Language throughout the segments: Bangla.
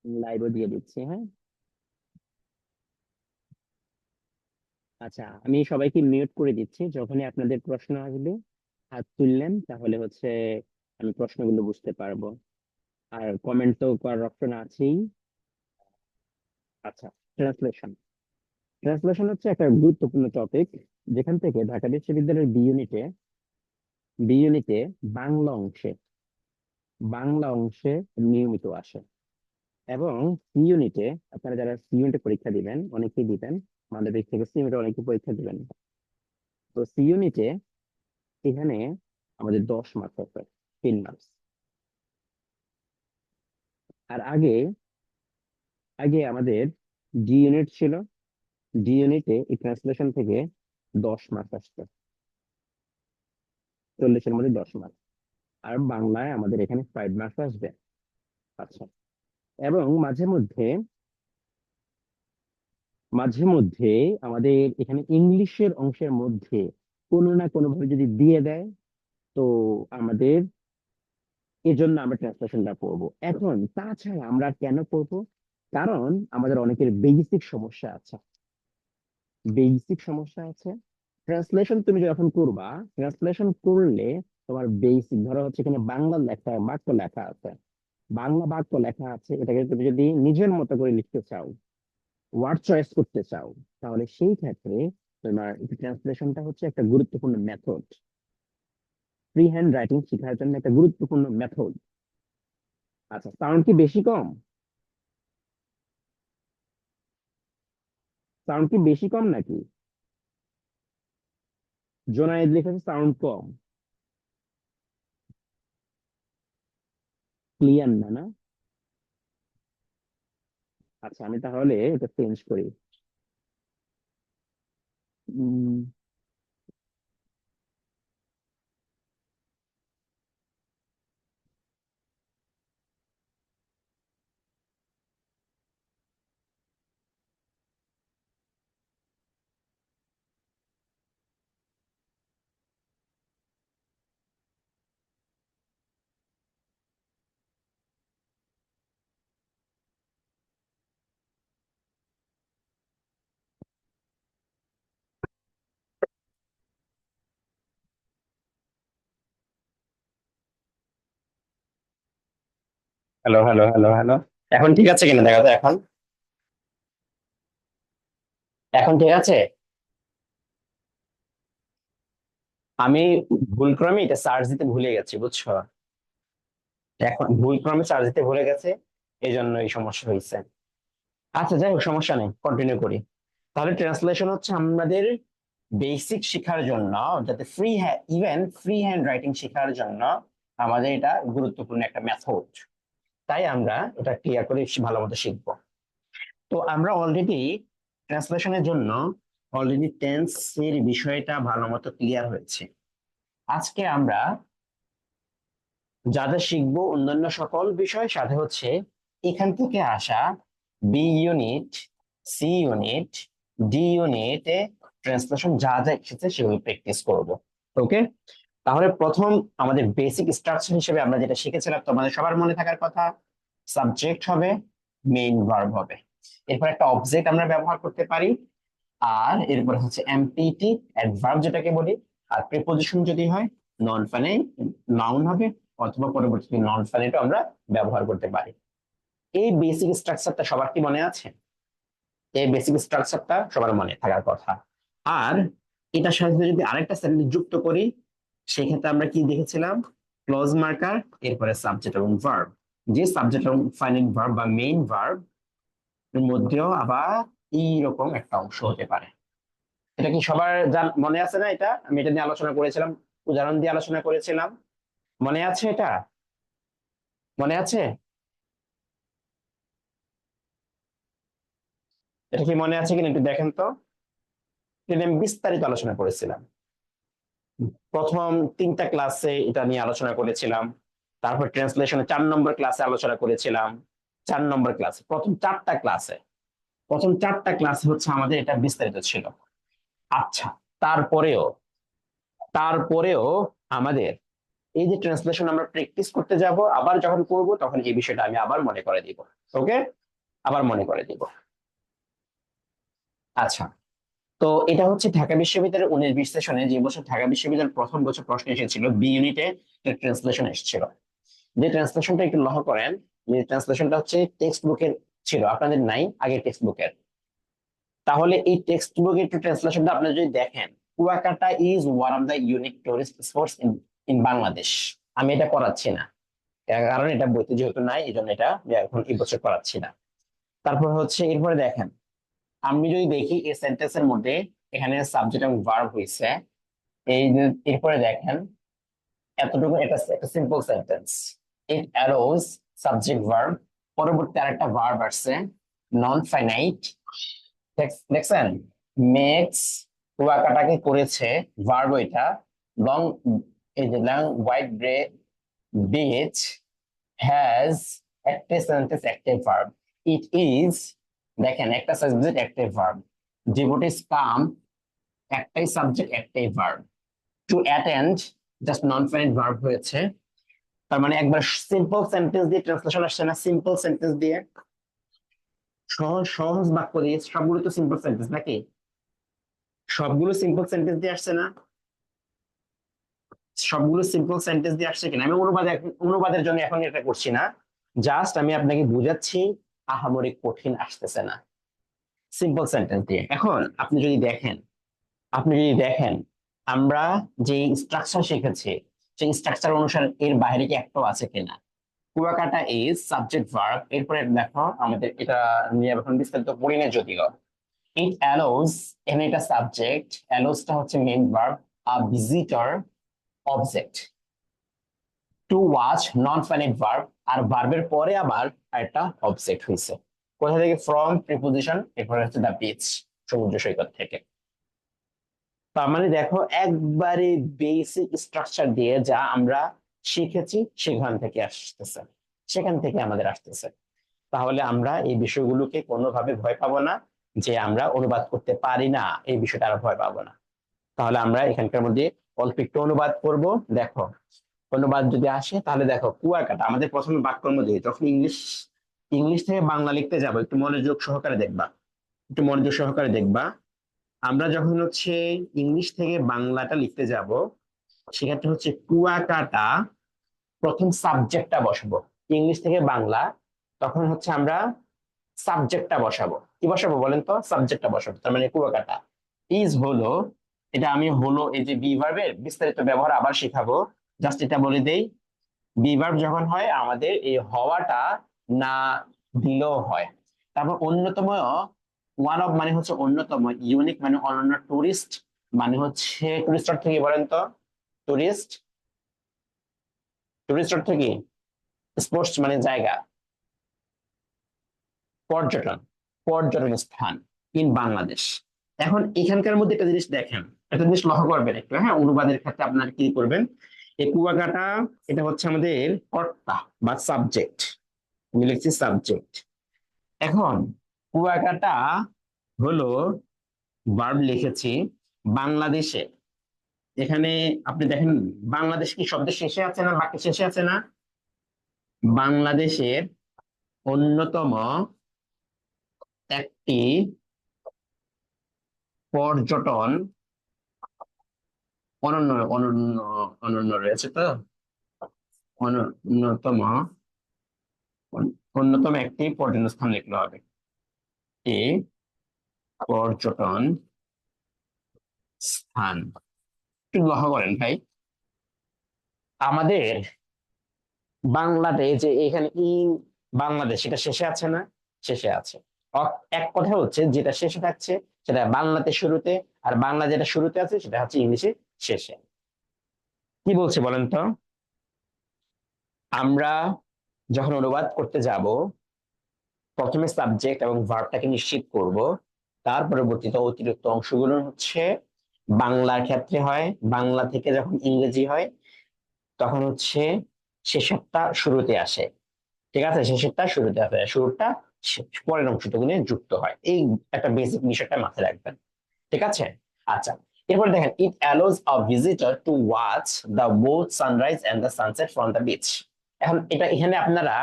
লাইভও দিয়ে দিচ্ছি, হ্যাঁ। আচ্ছা, আমি সবাইকে মিউট করে দিচ্ছি। যখনই আপনাদের প্রশ্ন আসবে হাত তুললেন তাহলে হচ্ছে আমি প্রশ্নগুলো বুঝতে পারবো। আর কমেন্ট তো করার অপশন আছেই। আচ্ছা, ট্রান্সলেশন। ট্রান্সলেশন হচ্ছে একটা গুরুত্বপূর্ণ টপিক, যেখান থেকে ঢাকা বিশ্ববিদ্যালয়ের বি ইউনিটে বাংলা অংশে বাংলা অংশে নিয়মিত আসে। এবং সি ইউনিটে, আপনারা যারা সি ইউনিটে পরীক্ষা দিবেন, অনেকেই দিবেন, আমাদের দিক থেকে সি ইউনিটে অনেকে পরীক্ষা দিবেন। তো সি ইউনিটে এখানে আমাদের 10 মার্ক আছে, 3 মার্কস। আর আগে আগে আমাদের ডি ইউনিট ছিল। ডি ইউনিটে এই ট্রান্সলেশন থেকে 10 মার্ক আসতো, 40-এর মধ্যে 10 মার্ক। আর বাংলায় আমাদের এখানে 5 মার্কস আসবে। আচ্ছা, এবং মাঝে মধ্যে আমাদের এখানে ইংলিশের অংশের মধ্যে কোনো না কোনো ভাবে যদি দিয়ে দেয়, তো আমাদের এজন্য আমরা ট্রান্সলেশনটা পড়বো। এখন তাছাড়া আমরা কেন পড়বো? কারণ আমাদের অনেকের বেসিক সমস্যা আছে। ট্রান্সলেশন তুমি যখন করবা, ট্রান্সলেশন করলে তোমার বেসিক, ধরো হচ্ছে এখানে বাংলা লেখা বাক্য লেখা আছে, বাংলা বাক্য লেখা আছে, এটাকে তুমি যদি নিজের মতো করে লিখতে চাও, ওয়ার্ড চয়েস করতে চাও, তাহলে সেই ক্ষেত্রে তোমার ট্রান্সলেশনটা হচ্ছে একটা গুরুত্বপূর্ণ মেথড। ফ্রি হ্যান্ড রাইটিং শেখার জন্য একটা গুরুত্বপূর্ণ মেথড। আচ্ছা, সাউন্ড কি বেশি কম? সাউন্ড কি বেশি কম নাকি? জোনায়েদ লিখেছে সাউন্ড কম। ক্লিয়ার না, না? আচ্ছা, আমি তাহলে এটা চেঞ্জ করি। উম, হ্যালো, হ্যালো, হ্যালো, হ্যালো। এখন ঠিক আছে কিনা দেখা তো এখন। এখন ঠিক আছে। আমি ভুলক্রমে এটা চার্জ দিতে ভুলে গেছি, বুঝছো? এখন ভুলক্রমে চার্জ দিতে ভুলে গেছে, এই জন্য এই সমস্যা হয়েছে। আচ্ছা, যাই হোক, সমস্যা নেই, কন্টিনিউ করি। তাহলে ট্রান্সলেশন হচ্ছে আমাদের বেসিক শেখার জন্য, যাতে ফ্রি হ্যান্ড রাইটিং শেখার জন্য আমাদের এটা গুরুত্বপূর্ণ একটা মেথড। তাই আমরা এটা ক্লিয়ার করে ভালো মতো শিখবো। তো আমরা ট্রান্সলেশনের জন্য অলরেডি টেন্স এর বিষয়টা ভালো মতো ক্লিয়ার হয়েছে। আজকে আমরা যা যা শিখবো, অন্যান্য সকল বিষয়, সাথে হচ্ছে এখান থেকে আসা B unit, C unit, D ইউনিটে ট্রান্সলেশন যা যা এসেছে সেগুলো প্র্যাকটিস করব। ওকে, তাহলে প্রথম আমাদের বেসিক স্ট্রাকচার হিসেবে আমরা যেটা শিখেছিলাম, তোমাদের সবার মনে থাকার কথা, সাবজেক্ট হবে, মেইন ভার্ব হবে, এরপর একটা অবজেক্ট আমরা ব্যবহার করতে পারি, আর এরপর হচ্ছে এমপিটি, অ্যাডভার্ব যেটাকে বলি। আর প্রিপজিশন যদি হয় নন ফাইনাইট নাউন হবে, অথবা পরবর্তীতে নন ফাইনাইটও আমরা ব্যবহার করতে পারি। এই বেসিক স্ট্রাকচারটা সবার কি মনে আছে? এই বেসিক স্ট্রাকচারটা সবার মনে থাকার কথা। আর এটার সাথে যদি আরেকটা সেন্টেন্স যুক্ত করি, সেক্ষেত্রে আমরা কি দেখেছিলাম? ক্লোজ মার্কার, এরপরে সাবজেক্ট এবং ভার্ব। যে সাবজেক্ট এবং ফাইনাইট ভার্ব বা মেইন ভার্ব এর মধ্যেও আবার এইরকম একটা অংশ হতে পারে। এটা কি সবার মনে আছে না? এটা আমি এটা নিয়ে আলোচনা করেছিলাম, উদাহরণ দিয়ে আলোচনা করেছিলাম। মনে আছে এটা? মনে আছে? এটা কি মনে আছে কিনা একটু দেখেন তো। এটা নিয়ে আমি বিস্তারিত আলোচনা করেছিলাম। প্রথম 3টা ক্লাসে এটা নিয়ে আলোচনা করেছিলাম। তারপর ট্রান্সলেশনে 4 নম্বর ক্লাসে আলোচনা করেছিলাম। 4 নম্বর ক্লাসে, প্রথম চারটা ক্লাসে হচ্ছে আমাদের এটা বিস্তারিত ছিল। আচ্ছা, তারপরেও তারপরেও আমাদের এই যে ট্রান্সলেশন আমরা প্র্যাকটিস করতে যাব, আবার যখন করব তখন এই বিষয়টা আমি আবার মনে করে দিব। ওকে, আবার মনে করে দিব। আচ্ছা, তো এটা হচ্ছে ঢাকা বিশ্ববিদ্যালয়ের 19-20 সেশনে, যে বছর ঢাকা বিশ্ববিদ্যালয়ের প্রথম বছর প্রশ্ন এসেছিল, বি ইউনিটে ট্রান্সলেশন এসেছিল। যে ট্রান্সলেশনটা একটু লক্ষ্য করেন, যে ট্রান্সলেশনটা হচ্ছে টেক্সট বুকের ছিল, আপনাদের নাই আগে টেক্সট বুকের। তাহলে এই টেক্সট বুকের একটু ট্রান্সলেশনটা আপনারা যদি দেখেন, Kuakata is one of the unique tourist spots in in Bangladesh. আমি এটা করাচ্ছি না, কারণ এটা বইতে যেহেতু নাই, এই জন্য এটা এখন এই বছর করাচ্ছি না। তারপর হচ্ছে এরপরে দেখেন, আমি যদি দেখি এই সেন্টেন্সের মধ্যে এখানে সাবজেক্ট এবং ভার্ব হয়েছে। এই যে এরপরে দেখেন, এতটুকু এটা একটা সিম্পল সেন্টেন্স, ইট অ্যালোজ সাবজেক্ট ভার্ব, পরবর্তী আরেকটা ভার্ব আসছে নন ফাইনাইট। দেখছেন, মেক্স, কুয়াকাটাকে করেছে, ভার্ব এটা। লং, এই যে long white grey beach has একটা sentence active verb, it is, দেখেন একটা subject active verb, devotees come, একটাই সাবজেক্ট একটাই verb, to attend just non finite verb হয়েছে। তার মানে একবার সিম্পল সেন্টেন্স দিয়ে ট্রান্সলেশন আসছে না, সিম্পল সেন্টেন্স দিয়ে, সহজ সহজ বাক্য দিয়ে, সবগুলো তো সিম্পল সেন্টেন্স নাকি, সবগুলো সিম্পল সেন্টেন্স দিয়ে আসছে না, সবগুলো সিম্পল সেন্টেন্স দিয়ে আসছে কিনা। আমি অনুবাদের জন্য এখন এটা করছি না, জাস্ট আমি আপনাকে বুঝাচ্ছি, আহামরি কঠিন আসতেছে না, সিম্পল সেন্টেন্স দিয়ে। এখন আপনি যদি দেখেন আমরা যে স্ট্রাকচার শিখেছি, সেই স্ট্রাকচার অনুসারে এর বাইরে কি একটাও আছে কিনা। কুয়াকাটা ইজ সাবজেক্ট ভার্ব, এরপরে দেখো আমাদের এটা নিয়ে এখন বিস্তারিত পড়ি না যদিও। ইট অ্যালোজ, এখানে এটা সাবজেক্ট, অ্যালোজটা হচ্ছে main verb, a visitor object, to watch non finite verb, আর ভার্বের পরে আবার একটা অবজেক্ট হয়েছে। কোথা থেকে? ফ্রম প্রিপোজিশন, এরপরে হচ্ছে দ্য বিচ, সমুদ্র সৈকত থেকে। তার মানে দেখো, একবারে বেসিক স্ট্রাকচার দিয়ে যা আমরা শিখেছি সেখান থেকে আসতেছে, সেখান থেকে আমাদের আসতেছে। তাহলে আমরা এই বিষয়গুলোকে কোনোভাবে ভয় পাবো না, যে আমরা অনুবাদ করতে পারি না, এই বিষয়টা আর ভয় পাবো না। তাহলে আমরা এখানকার মধ্যে অল্প একটু অনুবাদ করব। দেখো, অনুবাদ যদি আসে তাহলে দেখো, কুয়াকাটা আমাদের প্রথমে বাক্যের মধ্যে, যখন ইংলিশ ইংলিশ থেকে বাংলা লিখতে যাবো, একটু মনোযোগ সহকারে দেখবা, একটু মনোযোগ সহকারে দেখবা। আমরা যখন হচ্ছে ইংলিশ থেকে বাংলাটা লিখতে যাব, সেক্ষেত্রে হচ্ছে কুয়াকাটা, প্রথম সাবজেক্টটা বসাবো। ইংলিশ থেকে বাংলা, তখন হচ্ছে আমরা সাবজেক্টটা বসাবো। কি বসাবো বলেন তো? সাবজেক্টটা বসাবো। তার মানে কুয়াকাটা ইজ হলো, এটা আমি হলো এই যে বি ভার্বের বিস্তারিত ব্যবহার আবার শিখাবো, জাস্ট এটা বলে দেই। বি ভার্ব যখন হয় আমাদের এই হওয়াটা না দিলেও হয়। তারপর অন্যতম, ওয়ান অফ মানে হচ্ছে অন্যতম, ইউনিক মানে অনন্য, টুরিস্ট মানে হচ্ছে, টুরিস্ট অর্থ কি বলেন তো? টুরিস্ট, টুরিস্ট অর্থ কি? স্পোর্টস মানে জায়গা, পর্যটন, পর্যটন স্থান ইন বাংলাদেশ। এখন এখানকার মধ্যে একটা জিনিস দেখেন, একটা জিনিস লক্ষ্য করবেন একটু, হ্যাঁ, অনুবাদের ক্ষেত্রে আপনারা কি করবেন। এই কুয়াকাটা, এটা হচ্ছে আমাদের কর্তা বা সাবজেক্ট, আমি লিখছি সাবজেক্ট। এখন কুয়াকাটা হলো ভার্ব লিখেছি, বাংলাদেশে, এখানে আপনি দেখেন, বাংলাদেশ কি শব্দের শেষে আছে না, বাক্যের শেষে আছে না? বাংলাদেশের অন্যতম একটি পর্যটন, অনন্য অনন্য অনন্য রয়েছে তো, অন্যতম, অন্যতম একটি পর্যটন স্থান লিখতে হবে, এই পর্যটন স্থান। একটু লক্ষ্য করেন ভাই, আমাদের বাংলাতে যে এখানে বাংলাদেশ, এটা শেষে আছে না? শেষে আছে। এক কথা হচ্ছে, যেটা শেষে থাকছে সেটা বাংলাতে শুরুতে, আর বাংলা যেটা শুরুতে আছে সেটা হচ্ছে ইংলিশে শেষে। কি বলছে বলেন তো? আমরা যখন অনুবাদ করতে যাব, প্রথমে সাবজেক্ট এবং ভার্বটাকে নিশ্চিত করব, তার পরবর্তীতে অতিরিক্ত অংশগুলো হচ্ছে বাংলার ক্ষেত্রে হয়, বাংলা থেকে যখন ইংরেজি হয় তখন হচ্ছে শেষেরটা শুরুতে আসে। ঠিক আছে, শেষেরটা শুরুতে আসে, শুরুটা পরের অংশটুকু নিয়ে যুক্ত হয়। এই একটা বেসিক বিষয়টা মাথায় রাখবেন, ঠিক আছে? আচ্ছা, এরপর দেখেন, it allows a visitor to watch the both sunrise and the sunset from the beach. এখন এটা এখানে আপনারা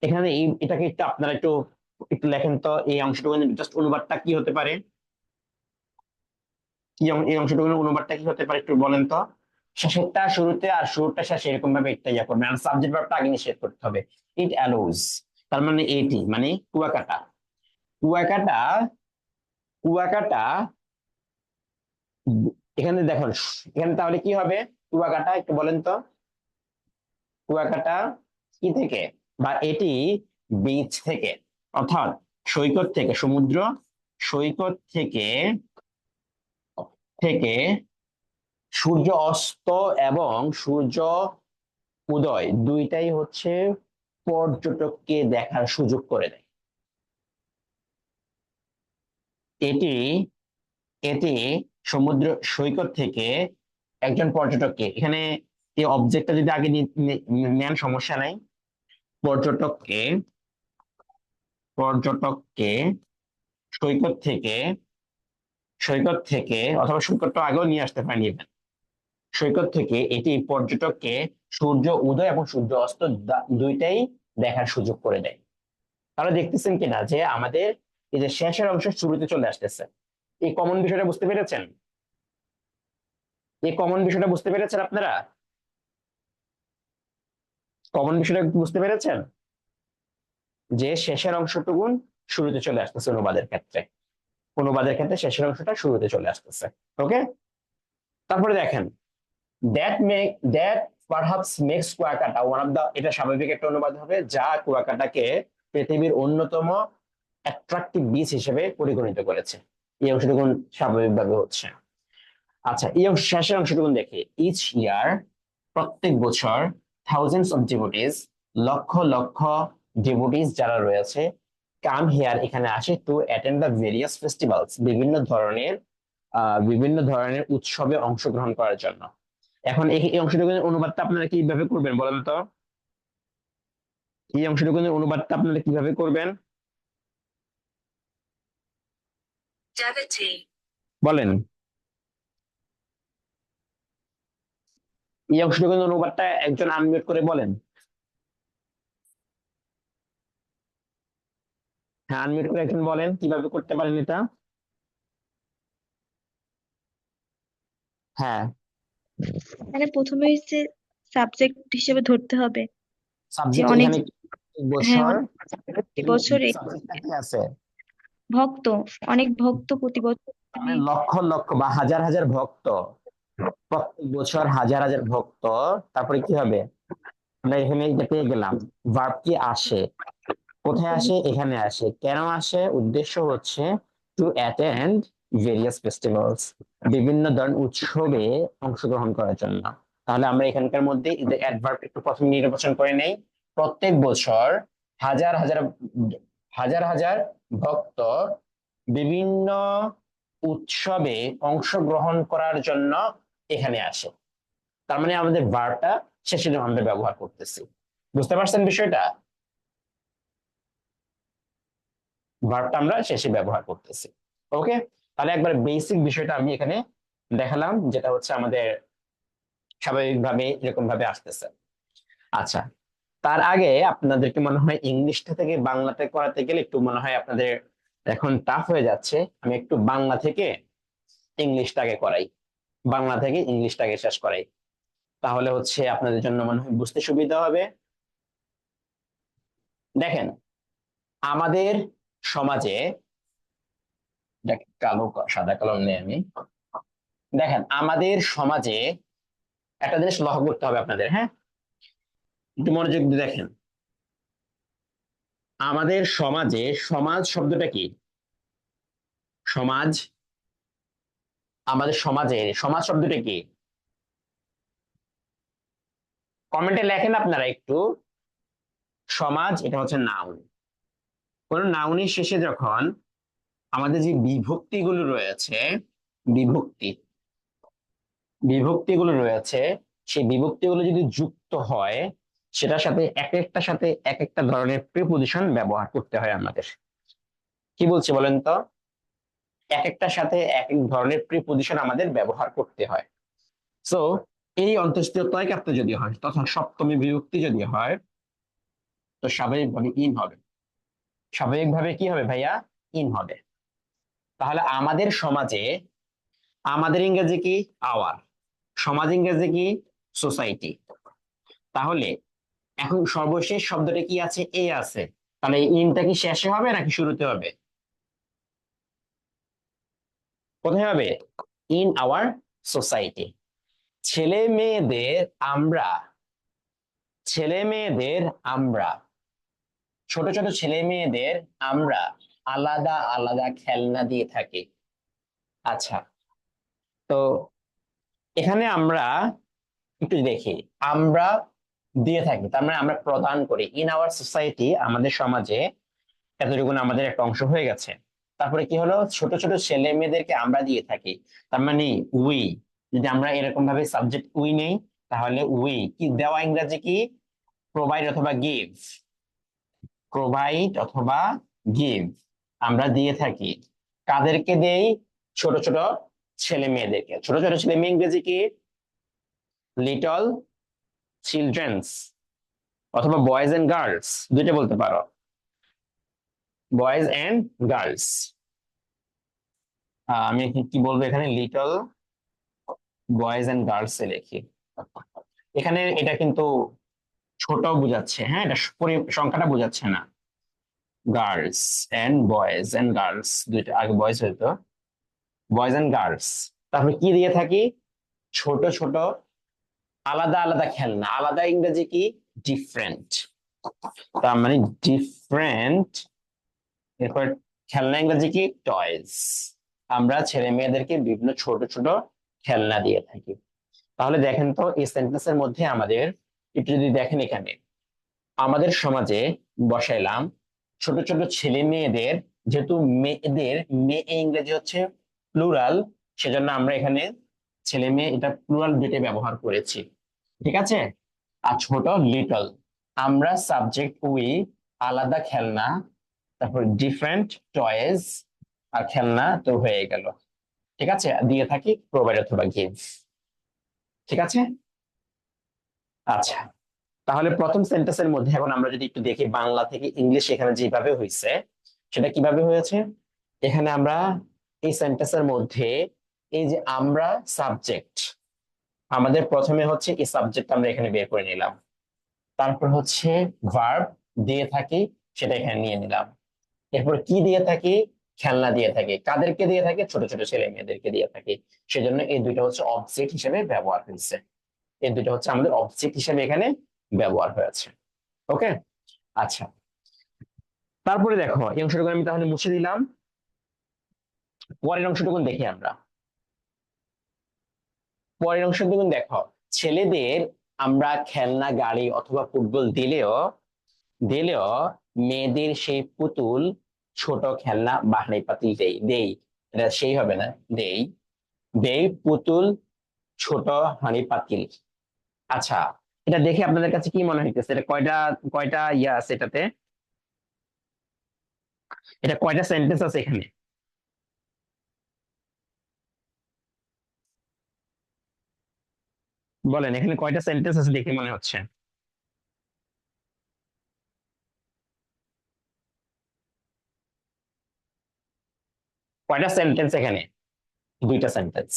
এখানে এটাকে একটু আপনারা একটু একটু লেখেন তো, এই অংশটুকু জাস্ট অনুবাদটা কি হতে পারে, এই অংশটুকুর অনুবাদটা কি হতে পারে একটু বলেন তো। শেষেরটা শুরুতে আর শুরুটা শেষে এরকম ভাবে একটা ইয়া করবেন, আর সাবজেক্ট ভার্বটা আগে নিষেধ করতে হবে। ইট অ্যালোজ, তার মানে এটি মানে কুয়াকাটা। কুয়াকাটা, কুয়াকাটা, এখানে দেখুন, এখানে তাহলে কি হবে, কুয়াকাটা একটু বলেন তো, কুয়াকাটা কি থেকে, বা এটি বিচ থেকে, অর্থাৎ সৈকত থেকে, সমুদ্র সৈকত থেকে, থেকে সূর্য অস্ত এবং সূর্য উদয় দুইটাই হচ্ছে পর্যটককে দেখার সুযোগ করে দেয়। এটি এটি সমুদ্র সৈকত থেকে একজন পর্যটককে, এখানে এই অবজেক্টটা যদি আগে নেন সমস্যা নাই, পর্যটককে, পর্যটককে সৈকত থেকে, সৈকত থেকে অথবা সৈকতটা আগেও নিয়ে আসতে পারেন even। সৈকত থেকে এটি পর্যটককে সূর্য উদয় এবং সূর্য অস্ত দুইটাই দেখার সুযোগ করে দেয়। তাহলে দেখতেছেন কিনা যে আমাদের এই যে শেষের অংশ শুরুতে চলে আসতেছে, এই কমন বিষয়টা বুঝতে পেরেছেন, এই কমন বিষয়টা বুঝতে পেরেছেন আপনারা, কমন বিষয়টা বুঝতে পেরেছেন যে শেষের অংশটুকুন শুরুতে চলে আসতেছে অনুবাদের ক্ষেত্রে, অনুবাদের ক্ষেত্রে শেষের অংশটা শুরুতে চলে আসতেছে। ওকে, তারপরে দেখেন, that make that perhaps makes Kuakata one of the, এটা স্বাভাবিক একটা অনুবাদ হবে, যা কুয়াকাটাকে পৃথিবীর অন্যতম অ্যাট্রাকটিভ বিচ হিসেবে পরিগণিত করেছে। এই অংশটুকুন স্বাভাবিকভাবে হচ্ছে। আচ্ছা, এই শেষের অংশটুকুন দেখি, ইচ ইয়ার, প্রত্যেক বছর, thousands of devotees, lakh lakh devotees যারা রয়েছে, কাম হিয়ার, এখানে আসে, to attend the various festivals, বিভিন্ন ধরনের উৎসবে অংশগ্রহণ করার জন্য। এখন এই অংশটুকুনের অনুবাদটা আপনারা কিভাবে করবেন বলেন তো, এই অংশটুকুনের অনুবাদটা আপনারা কিভাবে করবেন বলেন, এই অংশটুকুনের অনুবাদটা একজন আনমিউট করে বলেন। হ্যাঁ, আনমিউট করে একজন বলেন কিভাবে করতে পারেন এটা। হ্যাঁ, মানে প্রথমে হচ্ছে সাবজেক্ট হিসেবে ধরতে হবে যে সাবজেক্ট অনেক, এখানে হ্যাঁ বছর, অনেক প্রতি এখানে বছর সাবজেক্টটা কি আছে, ভক্ত, অনেক ভক্ত প্রতি বছর মানে এখানে। লক্ষ লক্ষ বা হাজার হাজার ভক্ত, প্রত্যেক বছর হাজার হাজার ভক্ত। তারপরে কি হবে, আমরা এখানে এটা পেয়ে গেলাম, ভার্ব কি আসে, কোথায় আসে, এখানে আসে, কেন আসে, উদ্দেশ্য হচ্ছে টু অ্যাটেন্ড ভেরিয়াস ফেস্টিভ্যালস, বিভিন্ন ধরনের উৎসবে অংশগ্রহণ করার জন্য। তাহলে আমরা এখানকার মধ্যে অ্যাডভার্ব একটু প্রথমে নির্বাচন করে নেই। প্রত্যেক বছর হাজার হাজার হাজার হাজার ভক্ত বিভিন্ন উৎসবে অংশগ্রহণ করার জন্য এখানে আসে। তার মানে আমাদের ভার্বটা শেষে আমরা ব্যবহার করতেছি। বুঝতে পারছেন বিষয়টা, ভার্বটা আমরা শেষে ব্যবহার করতেছি। ওকে, তাহলে একবার বেসিক বিষয়টা আমি এখানে দেখালাম, যেটা হচ্ছে আমাদের স্বাভাবিকভাবে এরকম ভাবে আসতেছে। আচ্ছা, তার আগে আপনাদেরকে মনে হয় ইংলিশটা থেকে বাংলাতে করাতে গেলে একটু মনে হয় আপনাদের এখন টাফ হয়ে যাচ্ছে। আমি একটু বাংলা থেকে ইংলিশটাকে করাই, বাংলা থেকে ইংলিশটাকে শেষ করাই, তাহলে হচ্ছে আপনাদের জন্য মনে হয় বুঝতে সুবিধা হবে। দেখেন, আমাদের সমাজে, কালো সাদা কলম নেই আমি, দেখেন আমাদের সমাজে একটা জিনিস লক্ষ্য করতে হবে আপনাদের, হ্যাঁ, একটু মনোযোগ দিয়ে দেখেন। আমাদের সমাজে, সমাজ শব্দটা কি, সমাজ, আমাদের সমাজে সমাজ শব্দটা কি, কমেন্টে লেখেন আপনারা একটু। সমাজ এটা হচ্ছে নাউন। কোন নাউনের শেষে যখন আমাদের যে বিভক্তিগুলো রয়েছে, বিভক্তি, বিভক্তিগুলো রয়েছে, সেই বিভক্তিগুলো যদি যুক্ত হয়, সেটার সাথে এক একটার সাথে এক একটা ধরনের প্রিপোজিশন ব্যবহার করতে হয় আমাদের। কি বলছি বলেন তো, এক একটার সাথে এক এক ধরনের প্রিপজিশন আমাদের ব্যবহার করতে হয়। সো এই অন্তঃস্থীয় তয়কাত্ত যদি হয় তথা সপ্তমী বিভক্তি যদি হয়, তো স্বাভাবিকভাবে ইন হবে। স্বাভাবিকভাবে কি হবে ভাইয়া? ইন হবে। তাহলে আমাদের সমাজে, আমাদের ইংরেজি কি? আওয়ার। সমাজ ইংরেজি কি? সোসাইটি। তাহলে এখন সর্বশেষ শব্দটা কি আছে? এ আছে। তাহলে এই ইনটা কি শেষে হবে নাকি শুরুতে হবে? কোথায় হবে? In our society. ছেলে মেয়েদের আমরা, ছেলে মেয়েদের আমরা, ছোট ছোট ছেলে মেয়েদের আমরা আলাদা আলাদা খেলনা দিয়ে থাকি। আচ্ছা, তো এখানে আমরা একটু দেখি, আমরা দিয়ে থাকি তার মানে আমরা প্রদান করি। ইন আওয়ার সোসাইটি, আমাদের সমাজে এতটুকু আমাদের একটা অংশ হয়ে গেছে। তারপরে কি হলো? ছোট ছোট ছেলে মেয়েদেরকে আমরা দিয়ে থাকি, তার মানে উই। যদি আমরা এরকম ভাবে সাবজেক্ট উই নেই, তাহলে উই কি দেওয়া, ইংরেজি কি? প্রোভাইড অথবা গিভ। প্রোভাইড অথবা গিভ, আমরা দিয়ে থাকি। কাদেরকে দেই? ছোট ছোট ছেলে মেয়েদেরকে। ছোট ছোট ছেলে মেয়ে ইংরেজি কি? লিটল চিলড্রেন্স, অথবা বয়েজ এন্ড গার্লস, দুইটা বলতে পারো। Boys and girls. আমি কি বলবো এখানে? লিটল বয়েজ এন্ড গার্লস এ লিখি। এখানে এটা কিন্তু ছোট বোঝাচ্ছে, হ্যাঁ, এটা সংখ্যাটা বোঝাচ্ছে না। Girls and boys and girls, দুইটা আগে বয়েজ হইতো, বয়েজ এন্ড গার্লস। তারপরে কি দিয়ে থাকি? ছোট ছোট আলাদা আলাদা খেলনা। আলাদা ইংরেজি কি? ডিফারেন্ট। তার মানে ডিফারেন্ট। এরপর খেলনা ইংরেজি কি? টয়েস। আমরা ছেলে মেয়েদেরকে বিভিন্ন ছোট ছোট খেলনা দিয়ে থাকি। তাহলে দেখেন তো এই সেন্টেন্সের মধ্যে আমাদের একটু যদি দেখেন, এখানে আমাদের সমাজে বসাইলাম ছোট ছোট ছেলে মেয়েদের। যেহেতু মেয়েদের, মেয়ে ইংরেজি হচ্ছে প্লুরাল, সেজন্য আমরা এখানে ছেলে মেয়ে এটা প্লুরাল দুইটা ব্যবহার করেছি। ঠিক আছে। আর ছোট লিটল, আমরা সাবজেক্ট উই, আলাদা খেলনা, তারপর ডিফারেন্ট টয়েস, আর খেলনা তো হয়ে গেল। ঠিক আছে, দিয়ে থাকি প্রোভাইড অথবা গিভ। ঠিক আছে। আচ্ছা, তাহলে প্রথম সেন্টেন্সের মধ্যে এখন আমরা যদি একটু দেখি বাংলা থেকে ইংলিশ এখানে যেভাবে হয়েছে সেটা কিভাবে হয়েছে। এখানে আমরা এই সেন্টেন্সের মধ্যে এই যে আমরা সাবজেক্ট, আমাদের প্রথমে হচ্ছে এই সাবজেক্ট আমরা এখানে বের করে নিলাম। তারপর হচ্ছে ভার্ব দিয়ে থাকি, সেটা এখানে নিয়ে নিলাম। এরপর কি দিয়ে থাকি? খেলনা দিয়ে থাকি। কাদেরকে দিয়ে থাকি? ছোট ছোট ছেলে মেয়েদেরকে দিয়ে থাকি। সেজন্য এই দুইটা হচ্ছে অবজেক্ট হিসেবে ব্যবহার হয়েছে। এই দুইটা হচ্ছে আমাদের অবজেক্ট হিসেবে এখানে ব্যবহার হয়েছে। ওকে। আচ্ছা, তারপরে দেখো এই অংশটুকু আমি তাহলে মুছে দিলাম। পরের অংশটুকু দেখি আমরা। পরের অংশটুকু দেখো, ছেলেদের আমরা খেলনা গাড়ি অথবা ফুটবল দিলেও দিলেও মেয়েদের সেই পুতুল ছোট খেলনা বা হাঁড়ি পাতিল দেই দেই। এটা সেই হবে না, দেই দেই পুতুল ছোট হাঁড়ি পাতিল। আচ্ছা, এটা দেখে আপনাদের কাছে কি মনে হইতেছে? এটা কয়টা কয়টা ইয়া আছে এটাতে? এটা কয়টা সেন্টেন্স আছে এখানে? বলেন, এখানে কয়টা সেন্টেন্স আছে দেখে মনে হচ্ছে? কয়টা সেন্টেন্স এখানে? দুইটা সেন্টেন্স।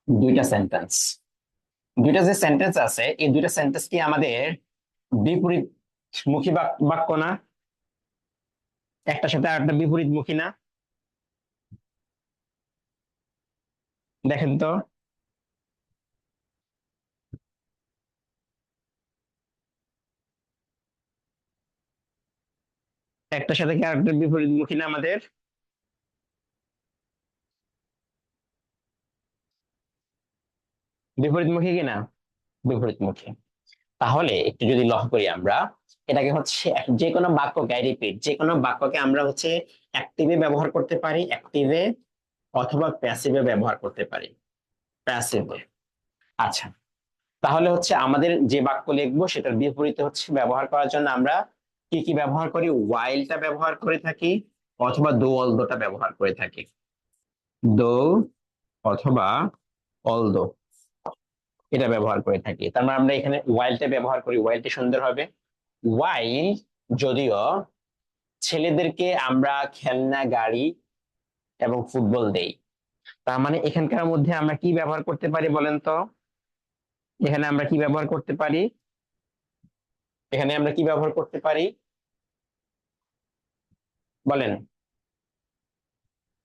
দুইটা সেন্টেন্স। দুইটা যে সেন্টেন্স আছে এই দুইটা সেন্টেন্স কি আমাদের বিপরীত মুখী বাক্য না? একটার সাথে আরেকটা বিপরীত মুখী না? দেখেন তো। একটার সাথে কি আরেকটা বিপরীত মুখী না আমাদের? বিপরীতমুখী কিনা? বিপরীতমুখী। তাহলে একটু যদি লক্ষ্য করি আমরা, এটাকে হচ্ছে যে কোনো বাক্যকে, রিপিট, যে কোনো বাক্যকে আমরা হচ্ছে অ্যাক্টিভে ব্যবহার করতে পারি, অ্যাক্টিভে অথবা প্যাসিভে ব্যবহার করতে পারি, প্যাসিভে। আচ্ছা, তাহলে হচ্ছে আমাদের যে বাক্য লিখবো সেটার বিপরীতে হচ্ছে ব্যবহার করার জন্য আমরা কি কি ব্যবহার করি? ওয়াইলটা ব্যবহার করে থাকি, অথবা দো অলদোটা ব্যবহার করে থাকি। দো অথবা অলদো এটা ব্যবহার করে থাকি। তার মানে আমরা এখানে ওয়াইলটা ব্যবহার করি, ওয়াইলটি সুন্দর হবে। ওয়াইল যদিও ছেলেদেরকে আমরা খেলনা গাড়ি এবং ফুটবল দেই, তার মানে এখানকার মধ্যে আমরা কি ব্যবহার করতে পারি বলেন তো? এখানে আমরা কি ব্যবহার করতে পারি? এখানে আমরা কি ব্যবহার করতে পারি বলেন?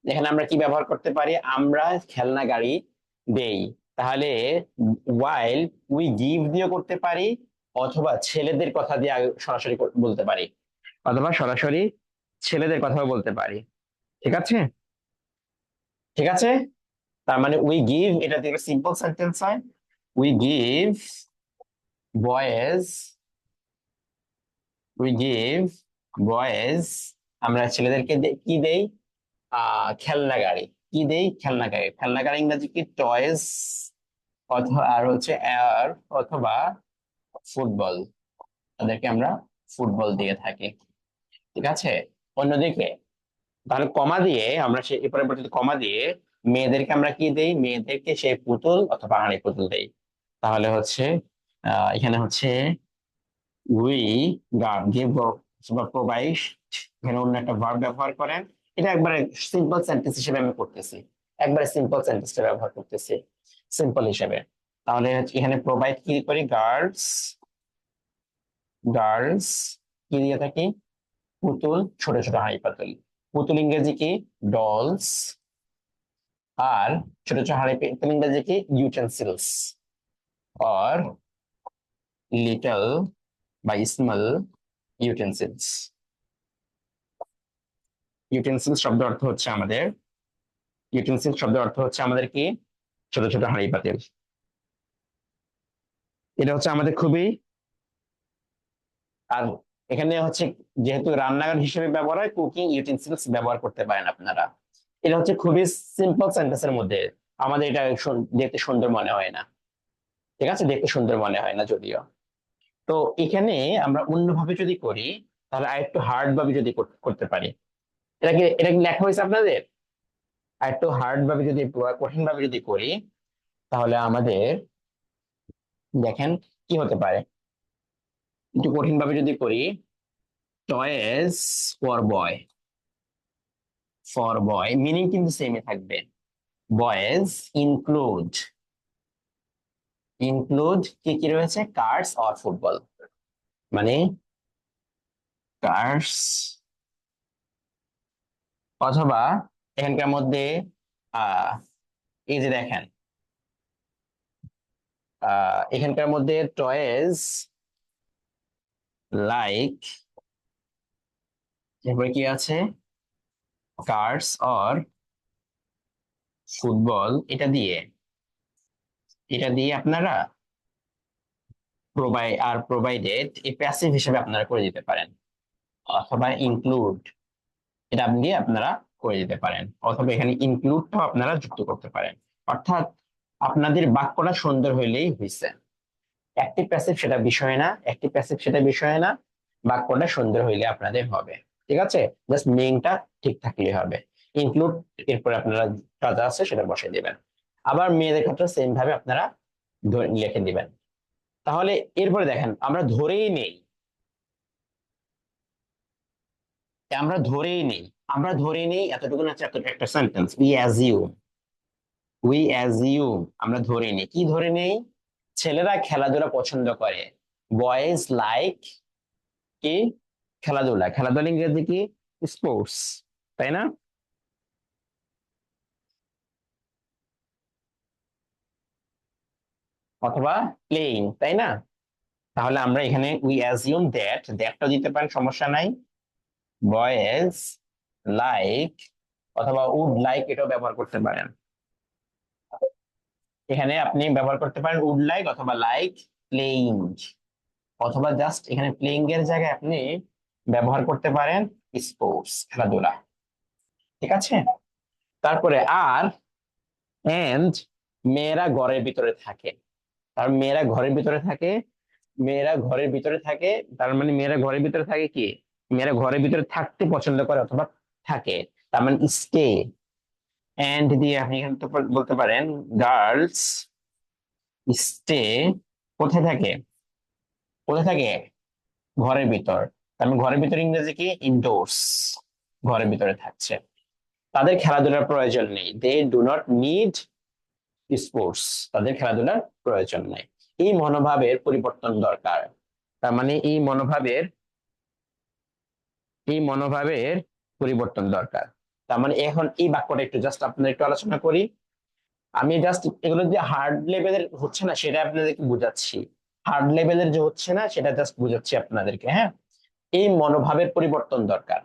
এখানে আমরা কি ব্যবহার করতে পারি? আমরা খেলনা গাড়ি দেই, তাহলে ওয়াইল উই গিভ দিয়ে করতে পারি, অথবা ছেলেদের কথা দিয়ে সরাসরি বলতে পারি, অথবা সরাসরি ছেলেদের কথাও বলতে পারি। ঠিক আছে? ঠিক আছে, তার মানে উই গিভ এটা থেকে সিম্পল সেন্টেন্স হয়। We give boys, we give boys, আমরা ছেলেদেরকে কি দেই? খেলনা গাড়ি। কি দেই? খেলনা গাড়ি। খেলনা গাড়ি ইংরেজি কি? টয়েস। অথবা আর হচ্ছে এয়ার অথবা ফুটবল, তাদেরকে আমরা ফুটবল দিয়ে থাকি। ঠিক আছে, অন্যদিকে তাহলে কমা দিয়ে আমরা এই পরিবর্তিত কমা দিয়ে মেয়েদেরকে আমরা কি দেই? মেয়েদেরকে সেই পুতুল অথবা হাঁড়ি পুতুল দেই। তাহলে হচ্ছে এখানে হচ্ছে উই গিভ বা প্রোভাইড, এখানে অন্য একটা ভার্ব ব্যবহার করেন। এটা একবারে সিম্পল সেন্টেন্স হিসেবে আমি করতেছি, একবারে সিম্পল সেন্টেন্সটা ব্যবহার করতেছি সিম্পল হিসেবে। তাহলে এখানে প্রোভাইড কি করি? গার্লস, গার্লস কি দিয়ে থাকি? পুতুল, ছোট ছোট হাঁড়ি পাতুল। পুতুল ইংরেজি কি? ডলস। আর ছোট ছোট হাঁড়ি পাতুল ইংরেজি কি? ইউটেন্সিলস অর লিটল বা স্মল ইউটেন্সিলস। ইউটেন্সিল শব্দের অর্থ হচ্ছে আমাদের, ইউটেন্সিল শব্দের অর্থ হচ্ছে আমাদের কি? ছোট ছোট হাঁড়ি পাতিল। এটা হচ্ছে আমাদের খুবই, আর এখানে হচ্ছে যেহেতু রান্নাঘর হিসেবে ব্যবহার হয়, কুকিং ইউটেন্সিলস ব্যবহার করতে পারেন আপনারা। এটা হচ্ছে খুবই সিম্পল সেন্টেন্সের মধ্যে, আমাদের এটা দেখতে সুন্দর মনে হয় না। ঠিক আছে, দেখতে সুন্দর মনে হয় না যদিও। তো এখানে আমরা অন্যভাবে যদি করি, তাহলে আরেকটু হার্ড ভাবে যদি করতে পারি। এটা কি লেখা হয়েছে আপনাদের? আরেকটু হার্ড ভাবে যদি, কঠিন ভাবে যদি করি, তাহলে আমাদের দেখেন কি হতে পারে। একটু কঠিন ভাবে যদি করি, toys for boy, for boy meaning কিন্তু সেমই থাকবে। বয়েজ ইনক্লুড, ইনক্লুড কি কি রয়েছে? কার্স অর ফুটবল, মানে কার্স অথবা এখানকার মধ্যে আহ এই যে দেখেন এখানকার মধ্যে টয়েস লাইক, এরপরে কি আছে? কার্স অর ফুটবল, এটা দিয়ে, এটা দিয়ে আপনারা প্রোভাইডেড এই প্যাসিভ হিসেবে আপনারা করে দিতে পারেন, অথবা ইনক্লুড এটা দিয়ে আপনারা করে দিতে পারেন, অথবা এখানে ইনক্লুডটাও আপনারা যুক্ত করতে পারেন। অর্থাৎ আপনাদের বাক্যটা সুন্দর হইলেই হয়েছে। অ্যাক্টিভ প্যাসিভ সেটা বিষয় না, অ্যাক্টিভ প্যাসিভ সেটা বিষয় না, বাক্যটা সুন্দর হইলে আপনাদের হবে। ঠিক আছে, জাস্ট মিনিংটা ঠিক থাকলেই হবে। ইনক্লুড এরপরে আপনারা যা যা আছে সেটা বসিয়ে দিবেন। আবার মেয়েদের ক্ষেত্রে সেম ভাবে আপনারা লিখে দিবেন। তাহলে এরপরে দেখেন আমরা ধরেই নেই, আমরা ধরেই নেই, আমরা ধরে নেই এতটুকু আছে, এত একটা sentence we assume, we assume আমরা ধরে নেই। কি ধরে নেই? ছেলেরা খেলাধুলা পছন্দ করে। বয়েজ লাইক কি? খেলাধুলা। খেলাধুলা ইংরেজি কি? স্পোর্টস, তাই না? অথবা প্লেইং, তাই না? তাহলে আমরা এখানে উই অ্যাজিউম দ্যাট, দ্যাটটা দিতে পারেন, সমস্যা নাই। বয়েজ লাইক অথবা উড লাইক এটাও ব্যবহার করতে পারেন। এখানে আপনি ব্যবহার করতে পারেন উড লাইক অথবা লাইক প্লেইং, অথবা জাস্ট এখানে প্লেইং এর জায়গায় আপনি ব্যবহার করতে পারেন স্পোর্টস, খেলাধুলা। ঠিক আছে, তারপরে আর এন্ড মেয়েরা ঘরের ভিতরে থাকে। তার মেয়েরা ঘরের ভিতরে থাকে, মেয়েরা ঘরের ভিতরে থাকে, তার মানে মেয়েরা ঘরের ভিতরে থাকে কি? মেয়েরা ঘরের ভিতরে থাকতে পছন্দ করে অথবা থাকে, তার মানে স্টে। এন্ড দিয়ে আপনি এখানে তো বলতে পারেন গার্লস স্টে কোথায় থাকে, কোথায় থাকে, ঘরের ভিতর। তার মানে ঘরের ভিতর ইংরেজি কি, ইনডোরস, ঘরের ভিতরে থাকছে। তাদের খেলাধুলার প্রয়োজন নেই, they do not need sports, তাদের খেলাধুলার প্রয়োজন নেই। এই মনোভাবের পরিবর্তন দরকার। তার মানে এই মনোভাবের পরিবর্তন দরকার। তার মানে এখন এই বাক্যটা একটু জাস্ট আপনাদের একটু আলোচনা করি। আমি জাস্ট এগুলো যে হার্ড লেভেলের হচ্ছে না সেটা আপনাদেরকে বুঝাচ্ছি, হার্ড লেভেলের যে হচ্ছে না সেটা জাস্ট বুঝাচ্ছি আপনাদেরকে, হ্যাঁ। এই মনোভাবের পরিবর্তন দরকার।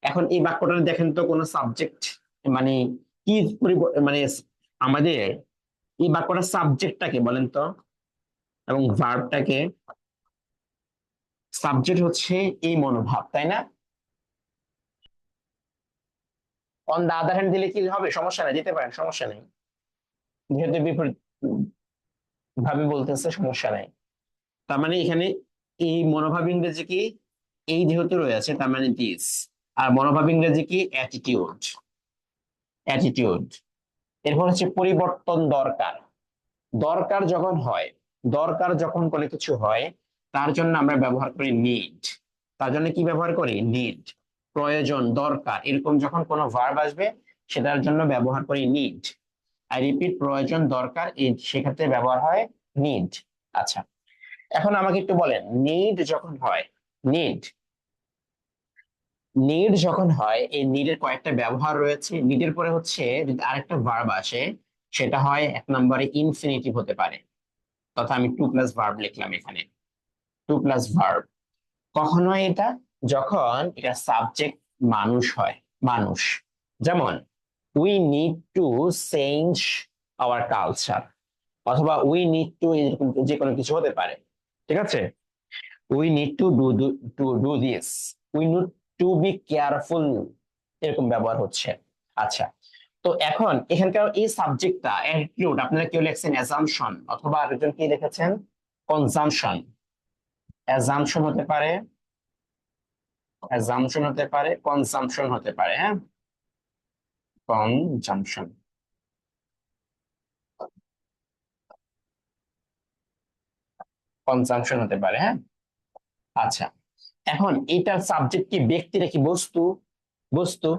এখন এই বাক্যটা দেখেন তো কোনো সাবজেক্ট, মানে কি মানে আমাদের এই বাক্যটার সাবজেক্টটাকে বলেন তো, এবং ভার্বটাকে। সাবজেক্ট হচ্ছে এই মনোভাব, তাই না? অন দা আদার হ্যান্ড দিলে কি হবে, সমস্যা নাই, দিতে পারেন, সমস্যা নেই, যেহেতু বিপরীত ভাবে বলতেছে, সমস্যা নাই। তার মানে এখানে এই মনোভাব ইংরেজি কি, এই যেহেতু রয়েছে তার মানে দিস, আর মনোভাব ইংরেজি কি, অ্যাটিটিউড, অ্যাটিটিউড। এরপর হচ্ছে পরিবর্তন দরকার। দরকার যখন হয়, দরকার যখন কোনো কিছু হয়, তার জন্য আমরা ব্যবহার করি নিড। তার জন্য কি ব্যবহার করি, নিড। প্রয়োজন, দরকার, এরকম যখন কোনো ভার্ব আসবে সেটার জন্য ব্যবহার করি নিড। আই রিপিট, প্রয়োজন, দরকার, এই সেক্ষেত্রে ব্যবহার হয় নিড। আচ্ছা, এখন আমাকে একটু বলেন, নিড যখন হয়, নিড, নিড যখন হয়, এই নিডের কয়েকটা ব্যবহার রয়েছে। নিডের পরে হচ্ছে যদি আরেকটা ভার্ব আসে, সেটা হয় এক নম্বরে ইনফিনিটিভ হতে পারে, তথা আমি টু প্লাস ভার্ব লিখলাম এখানে, টু প্লাস ভার্ব। কখন হয় এটা, যখন এটা সাবজেক্ট মানুষ হয়, মানুষ। যেমন we need to change our culture, অথবা উই নিড টু, এরকম যে কোনো কিছু হতে পারে, ঠিক আছে। We need to do this, we need to be careful, এরকম ব্যবহার হচ্ছে। আচ্ছা, তো এখন এখানকার এই সাবজেক্টটা অ্যাটিটিউড, আপনারা কেউ লিখছেন অ্যাজাম্পশন, অথবা আরেকজন কি লিখেছেন কনজাম্পশন। অ্যাজাম্পশন হতে পারে, অ্যাজাম্পশন হতে পারে, কনজাম্পশন হতে পারে, হ্যাঁ, কনজাম্পশন, কনজাম্পশন হতে পারে, হ্যাঁ। আচ্ছা, এখন এটার সাবজেক্ট কি, ব্যক্তি নাকি বস্তু, বস্তু।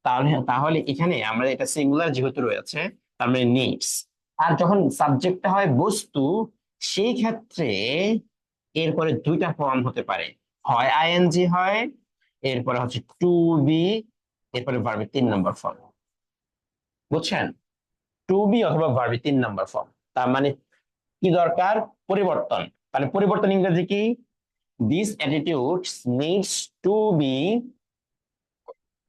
তাহলে তাহলে এখানে আমরা এটা সিঙ্গুলার যেহেতু রয়েছে, তার মানে নিডস। আর যখন সাবজেক্টটা হয় বস্তু, সেই ক্ষেত্রে এরপরে দুইটা ফর্ম হতে পারে, হয় আইএনজি হয়, এরপরে হচ্ছে টু বি, এরপরে ভার্বের 3 নম্বর ফর্ম, বুঝছেন? টু বি অথবা ভার্বের 3 নম্বর ফর্ম। তার মানে কি দরকার, পরিবর্তন। তাহলে পরিবর্তন ইংরেজি কি, this attitudes needs to be,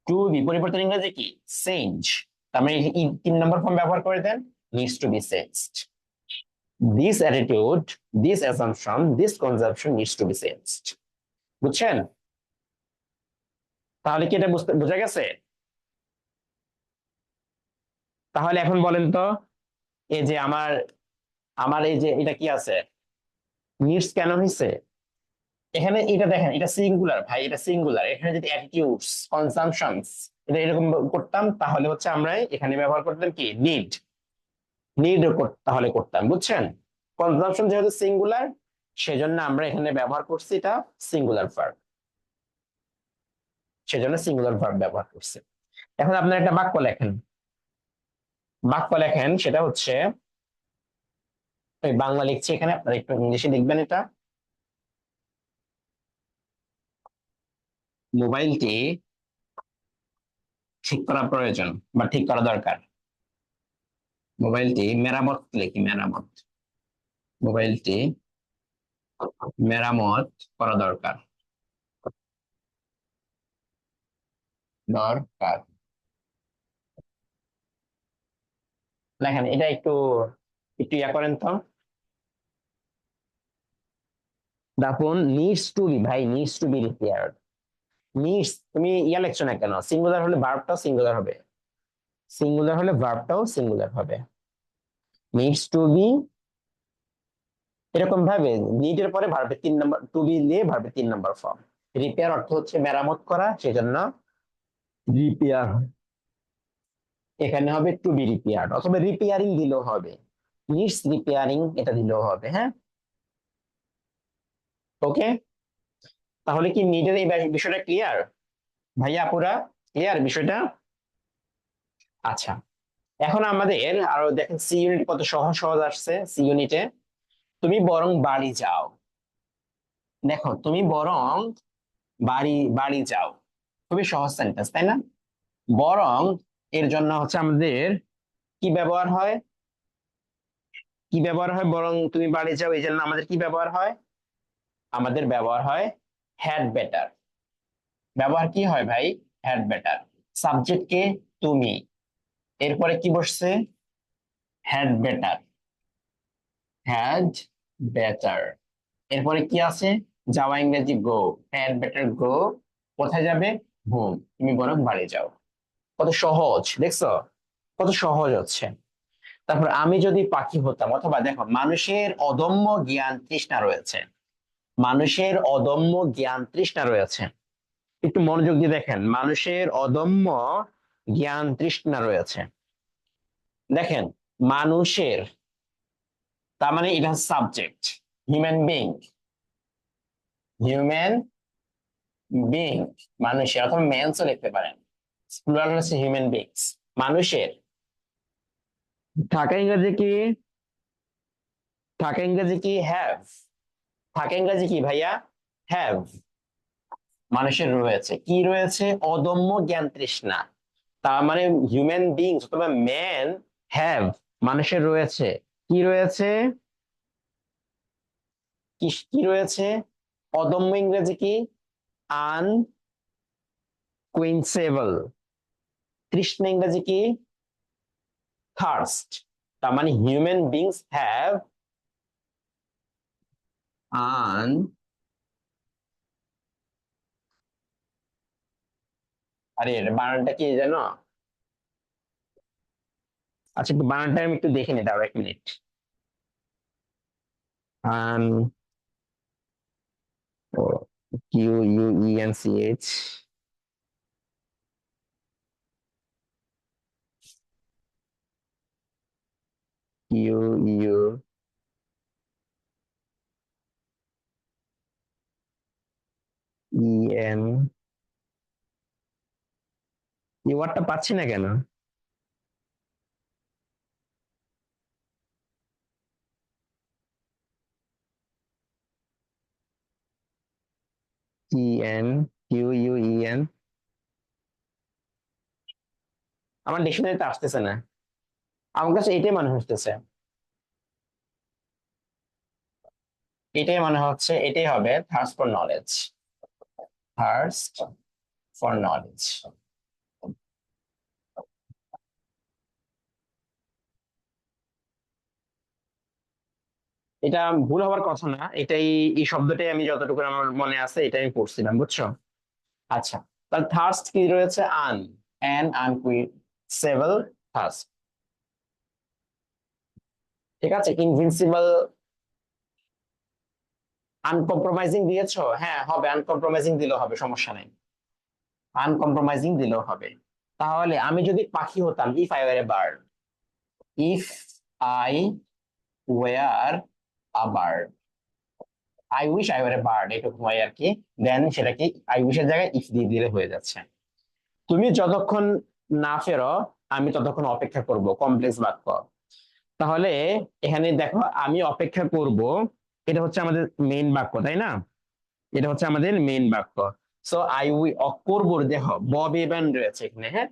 to be পরিবর্তন ইংরেজি কি, চেঞ্জ। তার মানে এই 3 নম্বর ফর্ম ব্যবহার করে দেন, needs to be changed. This attitude, this assumption, this consumption needs to be changed. বুঝছেন? তাহলে কি এটা বোঝা গেছে? তাহলে এখন বলেন তো, এই যে আমার আমার এই যে এটা কি আছে, নিডস কেন হয়েছে? এখানে এটা দেখেন, এটা সিঙ্গুলার ভাই, এটা সিঙ্গুলার। এখানে যদি অ্যাটিটিউডস, কনজাম্পশনস, এটা এরকম করতাম, তাহলে হচ্ছে আমরা এখানে ব্যবহার করতাম কি, নিড, নিড তাহলে করতাম, বুঝছেন? কনজাম্পশন যেহেতু সিঙ্গুলার, সেজন্য আমরা এখানে ব্যবহার করছি এটা সিঙ্গুলার ভার্ব, সেজন্য সিঙ্গুলার ভার্ব ব্যবহার করছি। এখন আপনার একটা বাক্য লেখেন, বাক্য লেখেন, সেটা হচ্ছে, আমি বাংলা লিখছি এখানে, আপনারা একটু ইংলিশে লিখবেন এটা। মোবাইলটি ঠিক করা প্রয়োজন বা ঠিক করা দরকার। মোবাইলটি মেরামত, লিখি মেরামত, মোবাইলটি মেরামত করা দরকার, দরকার। লেখেন এটা একটু, একটু ইয়া করেন তো। দাপুন নিডস টু বি, ভাই needs to be repaired. Needs, তুমি ইয়া লিখছো না কেন, সিঙ্গুলার হলে ভার্বটাও সিঙ্গুলার হবে, সিঙ্গুলার হলে ভার্বটাও সিঙ্গুলার হবে। নিডস টু বি, এরকম ভাবে নিডের পরে ভার্বের 3 নম্বর, টু বি দিয়ে ভার্বের 3 নম্বর ফর্ম। রিপেয়ার অর্থ হচ্ছে মেরামত করা, সেজন্য রিপেয়ার, এখানে হবে টু বি রিপেয়ার, অথবা রিপেয়ারিং দিলেও হবে, নিডস রিপেয়ারিং এটা দিলেও হবে। হ্যাঁ, ওকে। তাহলে কি নিডের এই বিষয়টা ক্লিয়ার? ভাইয়া আপুরা, ক্লিয়ার বিষয়টা? আচ্ছা, এখন আমাদের আরো দেখেন সি ইউনিট কত সহজ সহজ আসছে। সি ইউনিটে তুমি বরং বাড়ি যাও, দেখো তুমি বরং বাড়ি বাড়ি যাও, খুবই সহজ সেন্টেন্স তাই না? বরং এর জন্য হচ্ছে আমাদের কি ব্যবহার হয়? কি ব্যবহার হয়? বরং তুমি বাড়ি যাও এই জন্য আমাদের কি ব্যবহার হয়? আমাদের ব্যবহার হয় হ্যাড বেটার। ব্যবহার কি হয় ভাই? Had better. সাবজেক্ট কে? তুমি। এরপরে কি বসছে? Had better, had better. এরপরে কি আছে? যাওয়া ইংরেজি গো, হ্যাড বেটার গো। কোথায় যাবে? হোম, তুমি বরং বাড়ি যাও। কত সহজ দেখছো? কত সহজ হচ্ছে। তারপর আমি যদি পাখি হতাম, অথবা দেখো মানুষের অদম্য জ্ঞান তৃষ্ণা রয়েছে, মানুষের অদম্য জ্ঞান তৃষ্ণা রয়েছে। একটু মনোযোগ দিয়ে দেখেন, মানুষের অদম্য জ্ঞান তৃষ্ণা রয়েছে। দেখেন, মানুষের, তার মানে এটা subject, human being, human being, মানুষের, অথবা ম্যানসও লিখতে পারেন, প্লুরাল হচ্ছে হিউম্যান বিংস। মানুষের থাকা ইংরেজি কি? থাকা ইংরেজি কি? হ্যাভ। থাকা ইংরেজি কি ভাইয়া? হ্যাভ। মানুষের রয়েছে কি? রয়েছে অদম্য জ্ঞান তৃষ্ণা। তার মানে হিউম্যান বিংস অথবা ম্যান হ্যাভ, মানুষের রয়েছে কি? রয়েছে কি? কি রয়েছে? অদম্য ইংরেজি কি? আনকুইন্সেবল। তৃষ্ণা ইংরেজি কি? থার্স্ট। তার মানে হিউম্যান বিংস হ্যাভ আন, আরে এর বানানটা কি জানো? আচ্ছা, একটু বানানটা আমি একটু দেখে নিই, দাঁড়াও 1 মিনিট। আন, ও, Q U E N C H, Q U E N, এই ওয়ার্ডটা পাচ্ছি না কেন? E N, Q U E N, আমার ডিকশনারিতে আসতেছে না। আমার কাছে এটাই মনে হচ্ছে, এটাই মনে হচ্ছে, এটাই হবে thirst for knowledge, thirst for knowledge. এটা ভুল হওয়ার কথা না, এটাই, এই শব্দটাই আমি যতটুকু আমার মনে আছে এটা আমি পড়ছিলাম, বুঝছো? আচ্ছা, তাহলে থার্স্ট কি রয়েছে? আন, অ্যান আনকুইন্সেবল থার্স্ট। ঠিক আছে, ইনভিনসিবল, আনকম্প্রোমাইজিং দিয়েছো, হ্যাঁ হবে, আনকম্প্রোমাইজিং দিলেও হবে, সমস্যা নাই, আনকম্প্রোমাইজিং দিলেও হবে। তাহলে আমি যদি পাখি হতাম, if I were a bird, if I were a bird, I wish I were a bird, এটুকু হয় আর কি। দেন সেটা কি, আই উইশ এর জায়গায় ইফ দিয়ে দিলে হয়ে যাচ্ছে। তুমি যতক্ষণ না ফেরো আমি ততক্ষণ অপেক্ষা করব, কমপ্লেক্স বাক্য। তাহলে এখানে দেখো, আমি অপেক্ষা করব, এটা হচ্ছে আমাদের মেইন বাক্য তাই না? এটা হচ্ছে আমাদের মেইন বাক্য। সো আই উই করবো, দেখো বব এভেন রয়েছে এখানে, হ্যাঁ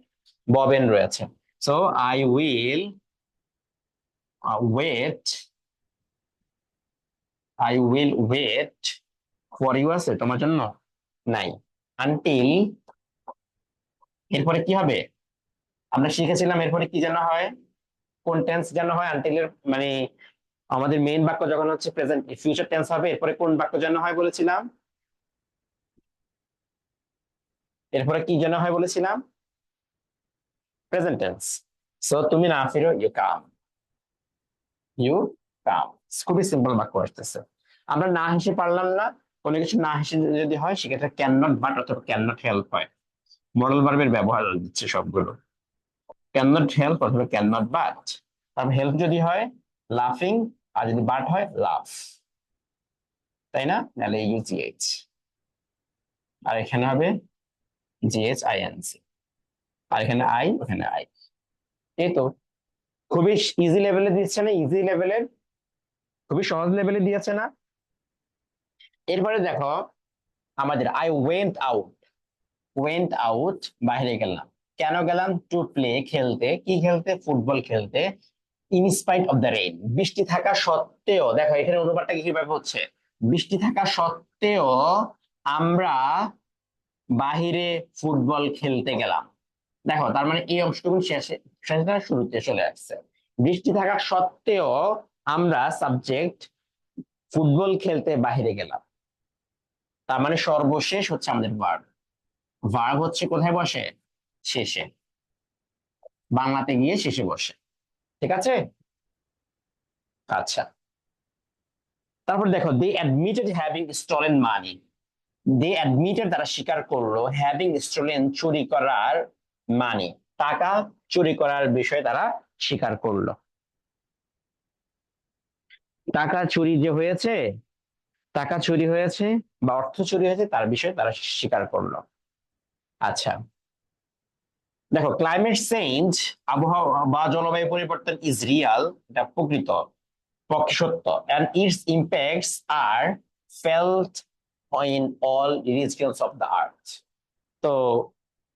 ববেন রয়েছে। So I will wait, I will wait for you আছে তোমার জন্য? নাই। আনটিল, এরপরে কি হবে? আমরা শিখেছিলাম এরপরে কি যেন হয়, কোন টেন্স যেন হয় আনটিলের, মানে আমাদের মেইন বাক্য যখন হচ্ছে প্রেজেন্ট ফিউচার টেন্স হবে, এরপরে কোন বাক্য যেন হয় বলেছিলাম? এরপরে কি যেন হয় বলেছিলাম? Present tense. সো তুমি না ফিরো, ইউ কাম, ইউ কাম। খুবই সিম্পল বাক্য আসতেছে। আমরা না হেসে পারলাম না, কোনো কিছু না হেসে যদি হয় সেক্ষেত্রে ক্যান নট বাট অথবা ক্যান নট হেল্প হয়। মডেল ভার্বের ব্যবহার দিচ্ছে সবগুলো। ক্যান নট হেল্প অথবা ক্যান নট বাট। তারপর হেল্প যদি হয় লাফিং, আর যদি বাট হয় লাফ, তাই না? তাহলে ইউজিএইচ, আর এখানে হবে জিএইচআইএনসি, আর এখানে আই, ওখানে আই। এই তো, খুবই ইজি লেভেলে দিচ্ছে না? ইজি লেভেলের, খুবই সহজ লেভেলে দিয়েছে না? এরপরে দেখো আমাদের I went out. Went out, বাইরে গেলাম। কেন গেলাম? টু প্লে, খেলতে। কি খেলতে? ফুটবল খেলতে। ইনস্পাইট অফ দ্য রেইন, বৃষ্টি থাকা সত্ত্বেও। দেখো এখানে অনুবাদটা কিভাবে হচ্ছে, বৃষ্টি থাকা সত্ত্বেও আমরা বাহিরে ফুটবল খেলতে গেলাম। দেখো তার মানে এই অংশটুকু শেষে, শেষে শুরুতে চলে আসছে। বৃষ্টি থাকা সত্ত্বেও আমরা সাবজেক্ট ফুটবল খেলতে বাহিরে গেলাম। তার মানে সর্বশেষ হচ্ছে আমাদের ভার্ব। ভার্ব হচ্ছে কোথায় বসে? শেষে, বাংলাতে গিয়ে শেষে বসে। ঠিক আছে? আচ্ছা, তারপর দেখো দে অ্যাডমিটেড হ্যাভিং স্টলেন মানি। দে অ্যাডমিটেড, তারা স্বীকার করলো, হ্যাভিং স্টলেন, চুরি করার, মানি, টাকা চুরি করার বিষয়ে তারা স্বীকার করলো। টাকা চুরি যে হয়েছে, টাকা চুরি হয়েছে বা অর্থ চুরি হয়েছে তার বিষয়ে তারা স্বীকার করলো। আচ্ছা, দেখো ক্লাইমেট চেঞ্জ, আবহাওয়া বা জলবায়ু পরিবর্তন ইজ রিয়াল, এটা প্রকৃত, পক্ষে সত্য, and its impacts are felt in all regions of the earth. তো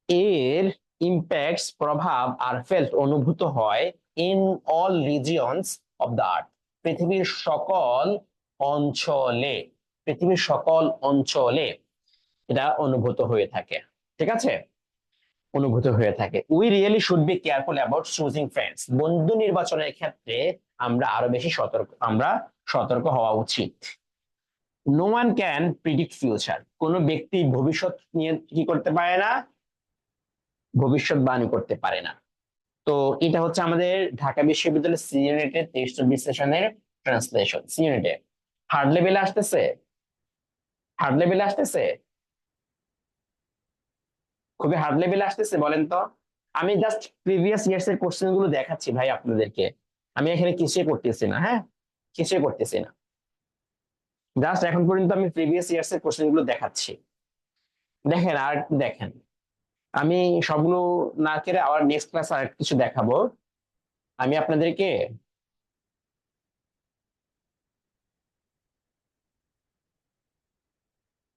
এর ইম্প্যাক্টস, প্রভাব, আর ফেল্ট, অনুভূত হয়, in all regions of the earth, পৃথিবীর সকল অঞ্চলে। পৃথিবীর সকল অঞ্চলে এটা অনুভূত হয়ে থাকে। ঠিক আছে? অনুভূত হয়ে থাকে। We really should be careful about choosing friends, বন্ধু নির্বাচনের ক্ষেত্রে আমরা আরো বেশি সতর্ক, আমরা সতর্ক হওয়া উচিত। No one can predict future, কোন ব্যক্তি ভবিষ্যৎ নিয়ে কি করতে পারে না? ভবিষ্যৎবাণী করতে পারে না। তো এটা হচ্ছে আমাদের ঢাকা বিশ্ববিদ্যালয়ের সি ইউনিটের 23 বিশ্লেষণের ট্রান্সলেশন। সি ইউনিটে হার্ড লেভেলে আসতেছে, হার্ড লেভেলে আসতেছে, খুবই হার্ড লেভেলে আসতেছে, বলেন তো। আমি জাস্ট প্রিভিয়াস ইয়ার্স এর কোশ্চেন গুলো দেখাচ্ছি ভাই আপনাদেরকে, আমি এখানে কিছুই করতেছি না, হ্যাঁ, কিছুই করতেছি না, জাস্ট এখন পর্যন্ত আমি প্রিভিয়াস ইয়ার্স এর কোশ্চেন গুলো দেখাচ্ছি। দেখেন আর দেখেন, আমি সবগুলো না করে আবার নেক্সট ক্লাস আর কিছু দেখাবো। আমি আপনাদেরকে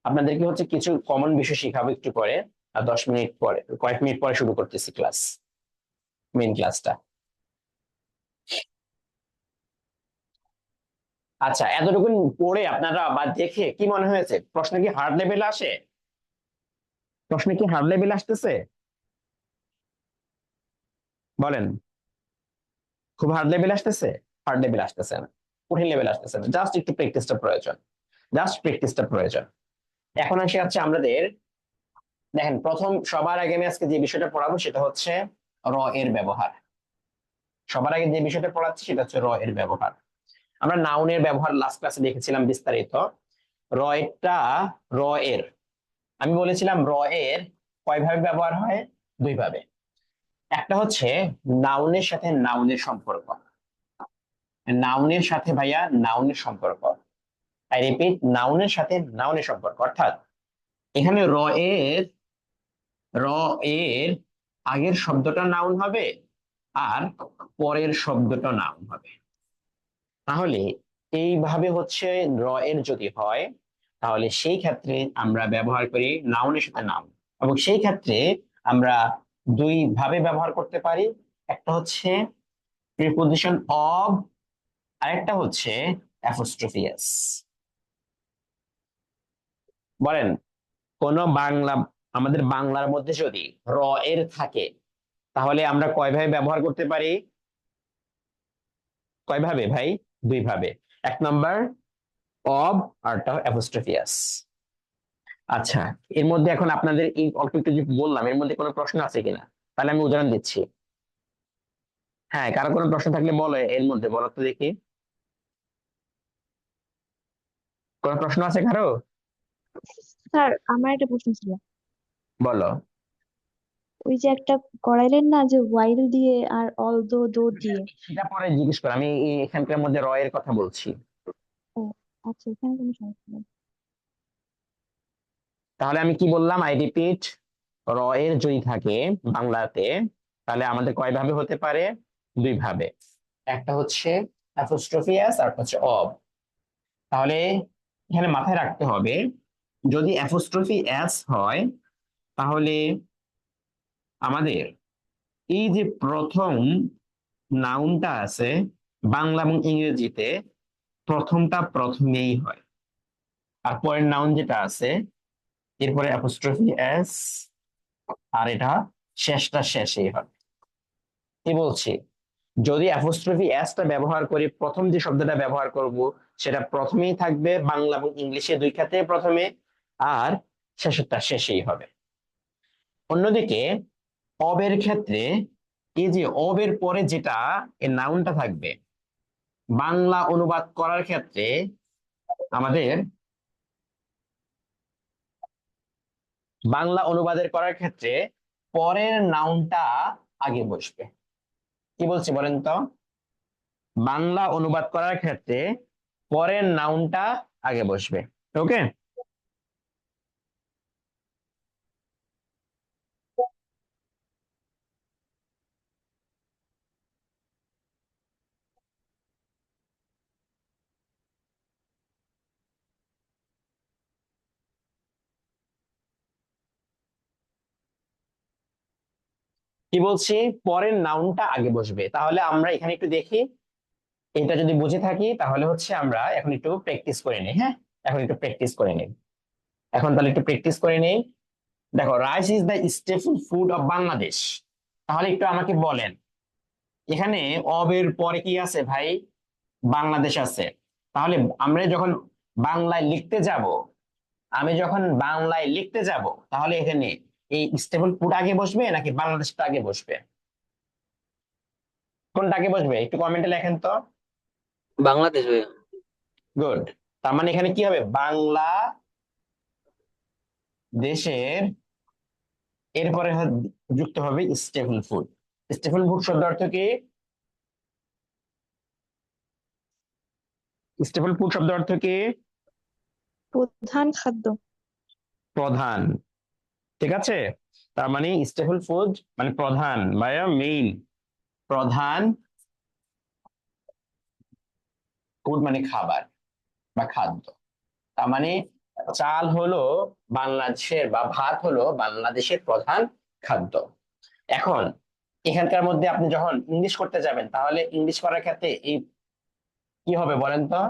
আপনাদেরকে হচ্ছে কিছু কমন বিষয় শিখাবো একটু পরে, আর 10 মিনিট পরে, কয়েক মিনিট পরে শুরু করতেছি ক্লাস, মেইন ক্লাসটা। আচ্ছা, এতটুকু পড়ে আপনারা বা দেখে কি মনে হয়েছে? প্রশ্ন কি হার্ড লেভেলে আসে? প্রশ্ন কি হার্ড লেভেলে আসতেছে? বলেন, খুব হার্ড লেভেল আসতেছে? হার্ড লেভেল আসতেছে না, কঠিন লেভেল আসতেছে না, জাস্ট একটু প্র্যাকটিসটা প্রয়োজন, জাস্ট প্র্যাকটিসটা প্রয়োজন। এখন আসে হচ্ছে আমাদের, দেখেন প্রথম সবার আগে আমি আজকে যে বিষয়টা পড়াবো সেটা হচ্ছে র এর ব্যবহার। সবার আগে যে বিষয়টা পড়াচ্ছি সেটা হচ্ছে র এর ব্যবহার। আমরা নাউনের ব্যবহার লাস্ট ক্লাসে দেখেছিলাম বিস্তারিত। র এরটা, র এর, আমি বলেছিলাম র এর কয়ভাবে ব্যবহার হয়? দুই ভাবে। একটা হচ্ছে নাউনের সাথে নাউনের সম্পর্ক, নাউনের সাথে ভাইয়া নাউনের সম্পর্ক, আই রিপিট, নাউনের সাথে নাউনের সম্পর্ক। অর্থাৎ এখানে এর র এর আগের শব্দটা নাউন হবে, আর পরের শব্দটা নাউন হবে। তাহলে এইভাবে হচ্ছে র এর যদি হয়, তাহলে সেই ক্ষেত্রে আমরা ব্যবহার করি নাউনের সাথে নাউন, এবং সেই ক্ষেত্রে আমরা দুই ভাবে ব্যবহার করতে পারি। একটা হচ্ছে প্রিপোজিশন অব, আরেকটা হচ্ছে অ্যাপোস্ট্রোফিয়াস। বলেন, কোন বাংলা, আমাদের বাংলার মধ্যে যদি র এর থাকে, তাহলে আমরা কয় ভাবে ব্যবহার করতে পারি? কয় ভাবে ভাই? দুই ভাবে। এক নাম্বার অব, আরটা অ্যাপোস্ট্রোফিয়াস। আচ্ছা, এর মধ্যে এখন আপনাদের এই অল্প একটু যে বললাম, এর মধ্যে কোনো প্রশ্ন আছে কিনা? তাহলে আমি উদাহরণ দিচ্ছি। হ্যাঁ, কারো কোনো প্রশ্ন থাকলে বলো, এর মধ্যে বলো তো দেখি, কোনো প্রশ্ন আছে কারো? স্যার আমার একটা প্রশ্ন ছিল। বলো। ওই যে একটা করাইলেন না যে while দিয়ে আর although দিয়ে। সেটা পরে জিজ্ঞেস করো, আমি এখানকার মধ্যে র এর কথা বলছি। ও আচ্ছা, এখানে কোনো সমস্যা নেই। তাহলে আমি কি বললাম, আই রিপিট, র এর যদি থাকে বাংলাতে, তাহলে আমাদের কয় ভাবে হতে পারে? দুই ভাবে। একটা হচ্ছে অ্যাপোস্ট্রোফি এস আর হচ্ছে অব। তাহলে এখানে মাথায় রাখতে হবে, যদি অ্যাপোস্ট্রোফি এস হয় তাহলে আমাদের এই যে প্রথম নাউনটা আছে বাংলা এবং ইংরেজিতে, প্রথমটা প্রথমেই হয়, আর পরের নাউন যেটা আছে এরপরে অ্যাপোস্ট্রোফি এস, আর এটা শেষটা শেষেই হয়। কি বলছি, যদি অ্যাপোস্ট্রোফি এসটা ব্যবহার করি, প্রথম যে শব্দটা ব্যবহার করব সেটা প্রথমেই থাকবে, বাংলা এবং ইংলিশে দুই ক্ষেত্রে প্রথমে, আর শেষেরটা শেষেই হবে। অন্যদিকে অবের ক্ষেত্রে, এই যে অবের পরে যেটা এই নাউনটা থাকবে, বাংলা অনুবাদ করার ক্ষেত্রে আমাদের বাংলা অনুবাদের করার ক্ষেত্রে পরের নাউনটা আগে বসবে। কি বলছি বলেন তো, বাংলা অনুবাদ করার ক্ষেত্রে পরের নাউনটা আগে বসবে। ওকে, কি বলছি, পরের নাউনটা আগে বসবে। তাহলে আমরা এখানে একটু দেখি, এটা যদি বুঝে থাকি তাহলে হচ্ছে আমরা এখন একটু প্র্যাকটিস করে নিই। হ্যাঁ, এখন একটু প্র্যাকটিস করে নিই। এখন তাহলে একটু প্র্যাকটিস করে নেই। দেখো, rice is the staple food of Bangladesh. তাহলে একটু আমাকে বলেন, এখানে অবের পরে কি আছে ভাই? বাংলাদেশ আছে। তাহলে আমরা যখন বাংলায় লিখতে যাব, আমি যখন বাংলায় লিখতে যাব, তাহলে এখানে এই স্টেপল ফুড আগে বসবে নাকি বাংলাদেশটা আগে বসবে? কোনটা আগে বসবে একটু কমেন্টে লেখেন তো। বাংলাদেশ ভাইয়া। গুড। তার মানে এখানে কি হবে, বাংলা দেশের, এরপরে যুক্ত হবে স্টেপল ফুড। স্টেপল ফুড শব্দ অর্থ কি? স্টেপল ফুড শব্দ অর্থ কি? প্রধান খাদ্য। প্রধান। ঠিক আছে, তার মানে স্টেপল ফুড মানে প্রধান বা মেইন, প্রধান ফুড মানে খাবার বা খাদ্য। তার মানে চাল হলো বাংলাদেশের বা ভাত হলো বাংলাদেশের প্রধান খাদ্য। এখন এখানকার মধ্যে আপনি যখন ইংলিশ করতে যাবেন, তাহলে ইংলিশ করার ক্ষেত্রে এই কি হবে বলেন তো,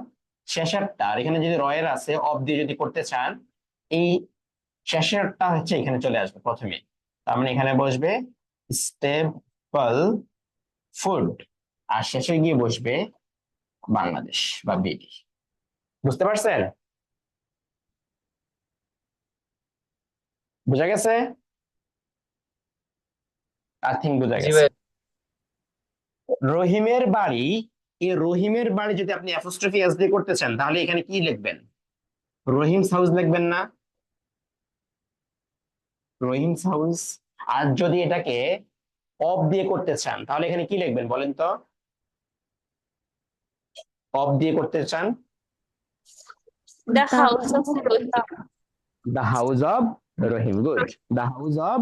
শেষেরটা, আর এখানে যদি রয়ের আছে অব দিয়ে যদি করতে চান, এই শেষেরটা হচ্ছে এখানে চলে আসবে প্রথমে। তার মানে এখানে বসবে স্টেপল ফুড, আর শেষে গিয়ে বসবে বাংলাদেশ বা বিডি। বুঝতে পারছেন? বুঝা গেছে? আই থিঙ্ক বুঝা জি গেছে। ভাই। রহিমের বাড়ি, এই রহিমের বাড়ি যদি আপনি অ্যাপোস্ট্রফি এস দিয়ে করতে চান, তাহলে এখানে কি লিখবেন? রহিমস হাউস লিখবেন না? রহিমস হাউস। আর যদি এটাকে অফ দিয়ে করতে চান, তাহলে এখানে কি লিখবেন বলেন তো? অফ দিয়ে করতে চান, The house of Rohit। The house of Rahim. Good, the house of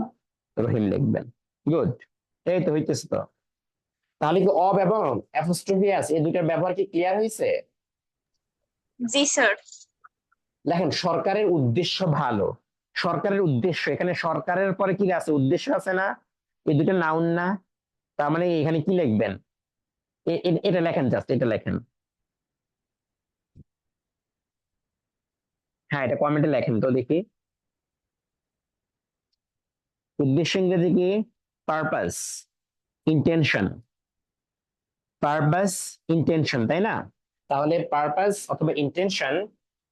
Rahim লিখবেন। গুড, এই তো হইতেছে তো। তাহলে কি অব এবং অ্যাপোস্ট্রফি এস এই দুইটার ব্যবহার কি ক্লিয়ার হয়েছে? জি স্যার। দেখেন, সরকারের উদ্দেশ্য ভালো, সরকারের উদ্দেশ্য, এখানে সরকারের পরে কি আছে, উদ্দেশ্য আছে না? এই দুটো নাউন না? তার মানে এখানে কি লিখবেন? এটা লেখেন, জাস্ট এটা লেখেন। হ্যাঁ, এটা কমেন্টে লেখেন তো দেখি। উদ্দেশ্য ইংরেজি কি? Purpose, intention. পারপাস, ইন্টেনশন, তাই না? তাহলে পারপাস অথবা ইন্টেনশন,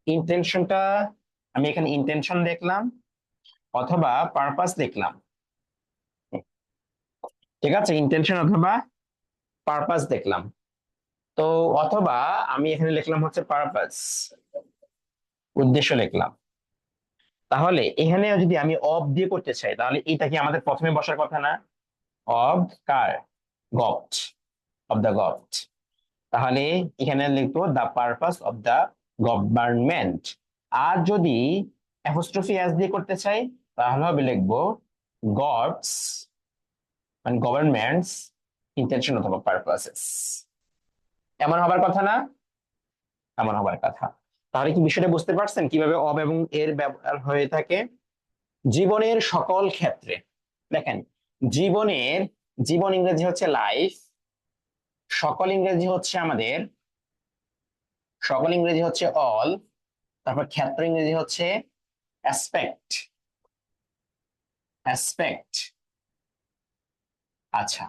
ইন্টেনশনটা আমি এখানে ইন্টেনশন দেখলাম অথবা পারপাস দেখলাম। ঠিক আছে, ইন্টেনশন অথবা পারপাস দেখলাম। তো অথবা আমি এখানে লিখলাম হচ্ছে পারপাস, উদ্দেশ্য লিখলাম। তাহলে এখানে যদি আমি অব দিয়ে করতে চাই তাহলে এটা কি আমাদের প্রথমে বসার কথা না? Of car? Govt, of the govt. তাহলে এখানে লিখবো the purpose of the government. আর যদি অ্যাপোস্ট্রোফি এস দিয়ে করতে চাই তাহলে হবে লিখবো গডস, মানে গভর্নমেন্টস ইন্টেনশন অথবা পারপাসেস। এমন হবার কথা না? এমন হবার কথা। তাহলে কি বিষয়টা বুঝতে পারছেন কিভাবে অব এবং এর ব্যবহার হয়ে থাকে জীবনের সকল ক্ষেত্রে? দেখেন, জীবনের, জীবন ইংরেজি হচ্ছে লাইফ, সকল ইংরেজি হচ্ছে আমাদের, সকল ইংরেজি হচ্ছে অল, তারপর ক্ষেত্র ইংরেজি হচ্ছে অ্যাসপেক্ট, অ্যাসপেক্ট। আচ্ছা,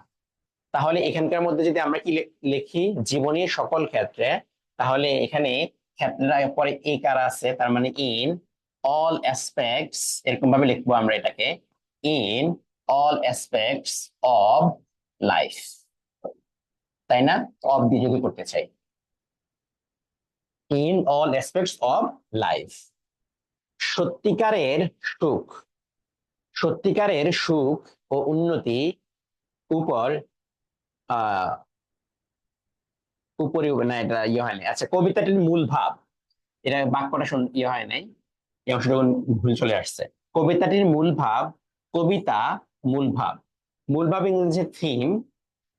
তাহলে এখানকার মধ্যে যদি আমরা কি লিখি জীবনের সকল ক্ষেত্রে, তাহলে এখানে ক্ষেত্রের পরে এ কার আছে, তার মানে ইন অল অ্যাসপেক্টস, এরকম ভাবে লিখবো আমরা এটাকে, in all aspects of life, তাই না? অফ দিয়ে যদি করতে চাই, in all aspects of life. সত্যিকারের সুখ, সত্যিকারের সুখ ও উন্নতি উপর আহ উপরে না, এটা ইয়ে হয় নাই। আচ্ছা, কবিতাটির মূল ভাব, এটা বাক্যটা ইয়ে হয় নাই, এই অংশটা ভুল চলে আসছে। কবিতাটির মূল ভাব, কবিতা মূল ভাব, মূল ভাব ইংরেজি থিম,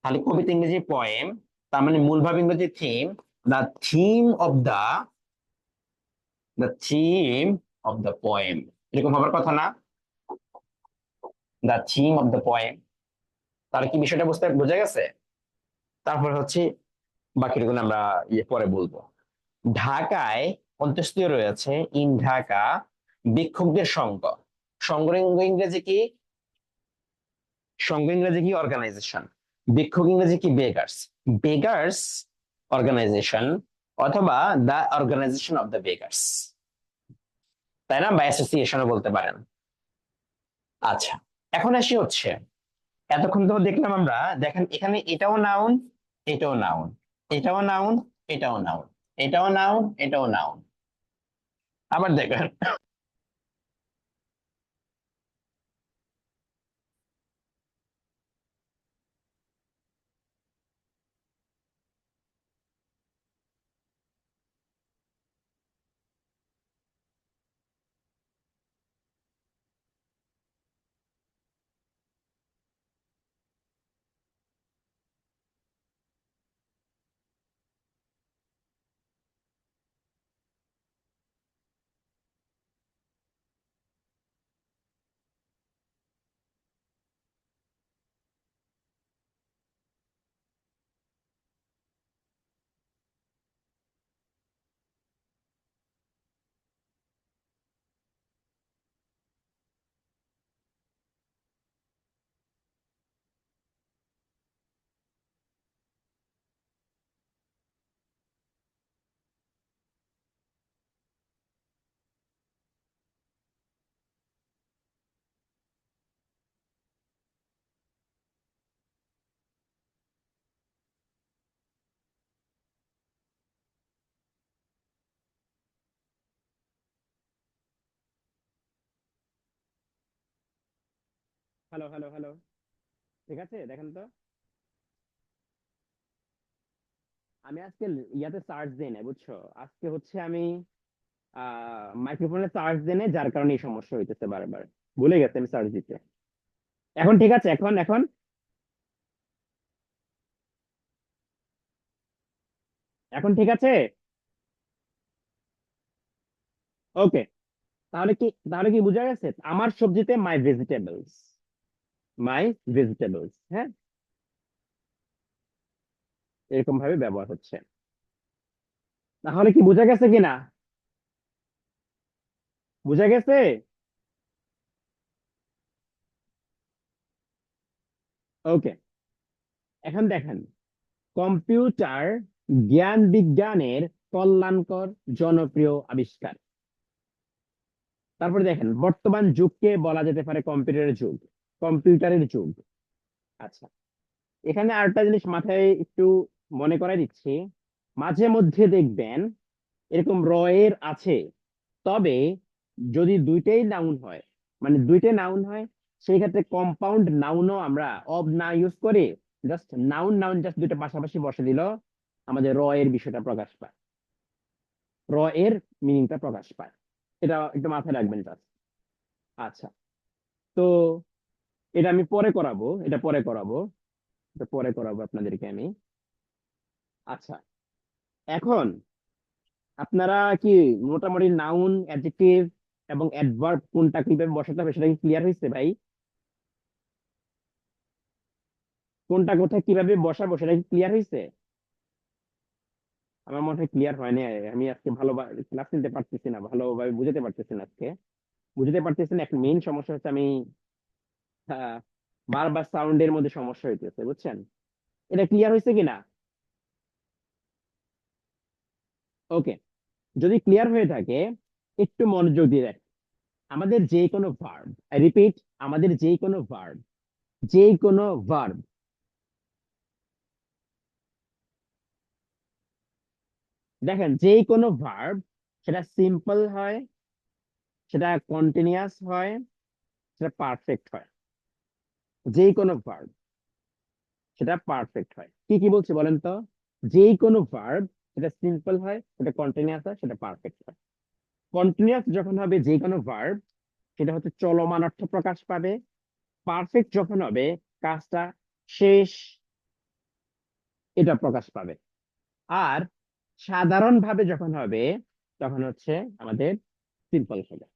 তাহলে কবিতা ইংরেজি পোয়েম, তার মানে মূল ভাব ইংরেজি theme, the theme of the, the theme of the poem, এরকম হবার কথা না? The theme of the poem. তাহলে কি বিষয়টা বুঝতে বোঝা গেছে? তারপর হচ্ছে বাকিটুকু আমরা ইয়ে পরে বলবো। ঢাকায় অন্তঃস্থীয় রয়েছে, ইন ঢাকা বিক্ষোভদের সংঘ, সংঘ ইংরেজি কি? সংঘ ইংরেজি কি? অর্গানাইজেশন। বিক্ষোভ ইংরেজি কি? বেগার্স, বেগার্স অর্গানাইজেশন, অথবা দা অর্গানাইজেশন অফ দ্য বেগার্স, তাই না? বা অ্যাসোসিয়েশনও বলতে পারেন। আচ্ছা, এখন আসি হচ্ছে, এতক্ষণ তো দেখলাম আমরা, দেখেন এখানে এটাও নাউন, এটাও নাউন, এটাও নাউন, এটাও নাউন, এটাও নাউন, এটাও নাউন। আবার দেখেন, হ্যালো হ্যালো হ্যালো, ঠিক আছে দেখেন তো, আমি আজকে ইয়াতে চার্জ দিই না বুঝছো, আজকে হচ্ছে আমি মাইক্রোফোনে চার্জ দেই নাই, যার কারণে এই সমস্যা হইতেছে বারবার, ভুলে গেছি আমি চার্জ দিতে। এখন ঠিক আছে? এখন এখন এখন ঠিক আছে? ওকে। তাহলে কি বোঝা গেছে আমার সবজিতে মাই ভেজিটেবলস, মাই ভেজিটেবলস, হ্যাঁ, এরকম ভাবে ব্যবহার হচ্ছে। তাহলে কি বোঝা গেছে কিনা? বোঝা গেছে? ওকে। এখন দেখেন, কম্পিউটার জ্ঞান বিজ্ঞানের কল্যাণকর জনপ্রিয় আবিষ্কার। তারপরে দেখেন, বর্তমান যুগকে বলা যেতে পারে কম্পিউটারের যুগ, কম্পিউটারের যুগ। আচ্ছা, এখানে আরেকটা জিনিস মাথায় একটু মনে করাই দিচ্ছি, মাঝে মধ্যে দেখবেন এরকম র এর আছে, তবে যদি দুইটাই নাউন হয়, মানে দুইটাই নাউন হয়, সেই ক্ষেত্রে কম্পাউন্ড নাউনও আমরা অব না ইউজ করে জাস্ট নাউন নাউন জাস্ট দুইটা পাশাপাশি বসে দিল, আমাদের র এর বিষয়টা প্রকাশ পায়, র এর মিনিংটা প্রকাশ পায়। এটা একটু মাথায় রাখবেন জাস্ট। আচ্ছা, তো এটা আমি পরে করাবো, এটা পরে করাবো আপনাদেরকে আমি। আচ্ছা, এখন আপনারা কি মোটামুটি নাউন, অ্যাডজেক্টিভ এবং অ্যাডভার্ব কোনটা কিভাবে বসাতে হবে সেটা কি ক্লিয়ার হয়েছে ভাই? কোনটা কোথায় কিভাবে বসাবো সেটা কি ক্লিয়ার হয়েছে? আমার মনে হয় ক্লিয়ার হয়নি। আমি আজকে ভালোভাবে ক্লাস নিতে পারতেছি না, ভালোভাবে বুঝাতে পারতেছি না আজকে, বুঝতে পারতেছি না। একটা মেইন সমস্যা হচ্ছে আমি আহ, বারবার সাউন্ডের মধ্যে সমস্যা হইতেছে, বুঝছেন? এটা ক্লিয়ার হয়েছে কিনা? ওকে, যদি ক্লিয়ার হয়ে থাকে একটু মনোযোগ দিয়ে দেখ। আমাদের যে কোনো ভার্ব, আই রিপিট, আমাদের যে কোনো ভার্ব, যে কোনো ভার্ব, দেখেন যে কোনো ভার্ব, সেটা সিম্পল হয়, সেটা কন্টিনিউয়াস হয়, সেটা পারফেক্ট হয়। যে কোনো ভার্ব সেটা পারফেক্ট হয়। কি কি বলছি বলেন তো? যে কোনো ভার্ব, সেটা সিম্পল হয়, সেটা কন্টিনিউয়াস হয়, সেটা পারফেক্ট হয়। কন্টিনিউয়াস যখন হবে যে কোনো ভার্ব, সেটা হচ্ছে চলমান অর্থ প্রকাশ পাবে। পারফেক্ট যখন হবে, কাজটা শেষ, এটা প্রকাশ পাবে। আর সাধারণভাবে যখন হবে, তখন হচ্ছে আমাদের সিম্পল হবে।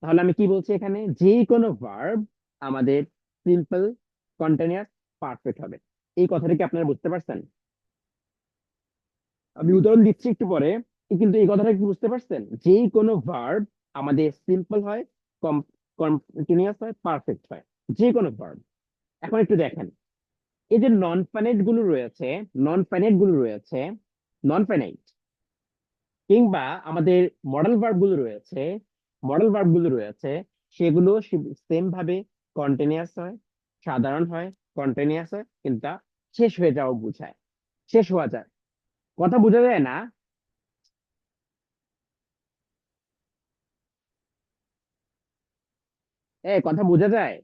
তাহলে আমি কি বলছি এখানে? যে কোনো ভার্ব আমাদের সিম্পল, কন্টিনিউয়াস, পারফেক্ট হবে। এই কথাটা কি আপনারা বুঝতে পারছেন? আমি উদাহরণ দিচ্ছি একটু পরে, কিন্তু এই কথাটা কি বুঝতে পারছেন? যে কোনো ভার্ব আমাদের সিম্পল হয়, কন্টিনিউয়াস হয়, পারফেক্ট হয়, যে কোনো ভার্ব। এখন একটু দেখেন, এই যে নন ফাইনাইট গুলো রয়েছে, নন ফাইনাইট গুলো রয়েছে, নন ফাইনাইট কিংবা আমাদের মডেল ভার্ব গুলো রয়েছে, মডেল ভার্ব গুলো রয়েছে, সেগুলো সেম ভাবে কন্টিনিউয়াস হয়, সাধারণ হয়, কন্টিনিউয়াস হয়, কিন্তু তা শেষ হয়ে যাওয়া বোঝায়, শেষ হওয়া যায়। কথা বোঝা যায় না? কথা বোঝা যায়?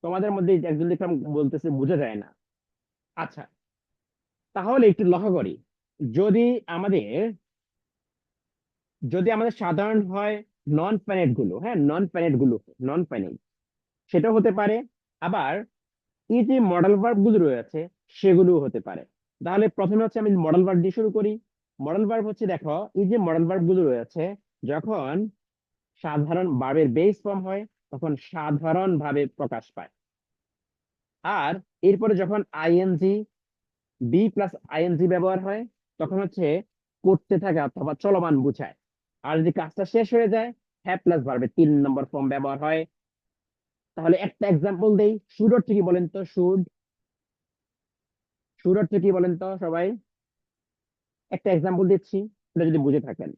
তোমাদের মধ্যে একজন দেখলাম বলতেছে বোঝা যায় না। আচ্ছা, তাহলে একটু লক্ষ্য করি, যদি আমাদের যদি আমাদের সাধারণ হয় নন ফাইনাইট গুলো, হ্যাঁ নন ফাইনাইট গুলো, নন ফাইনাইট সেটা হতে পারে। আবার এই যে মডেল ভার্ব গুলো রয়েছে, সেগুলো হতে পারে। তাহলে প্রথমে হচ্ছে আমি মডেল ভার্ব দিয়ে শুরু করি। মডেল ভার্ব হচ্ছে, দেখো এই যে মডেল ভার্ব গুলো রয়েছে, যখন সাধারণ ভার্বের বেস ফর্ম হয়, তখন সাধারণ ভাবে প্রকাশ পায়। আর এরপরে যখন আইএনজি, বি প্লাস আইএনজি ব্যবহার হয়, তখন হচ্ছে করতে থাকা অথবা চলমান বোঝায়। আর যদি কাজটা শেষ হয়ে যায়, হ্যাভ প্লাস ভার্বের 3 নম্বর ফর্ম ব্যবহার হয়। তাহলে একটা এক্সাম্পল দেই, শুড অর্থ কি বলেন তো? শুড, শুড অর্থ কি বলেন তো সবাই? একটা এক্সাম্পল দিচ্ছি, এটা যদি বুঝে থাকেন।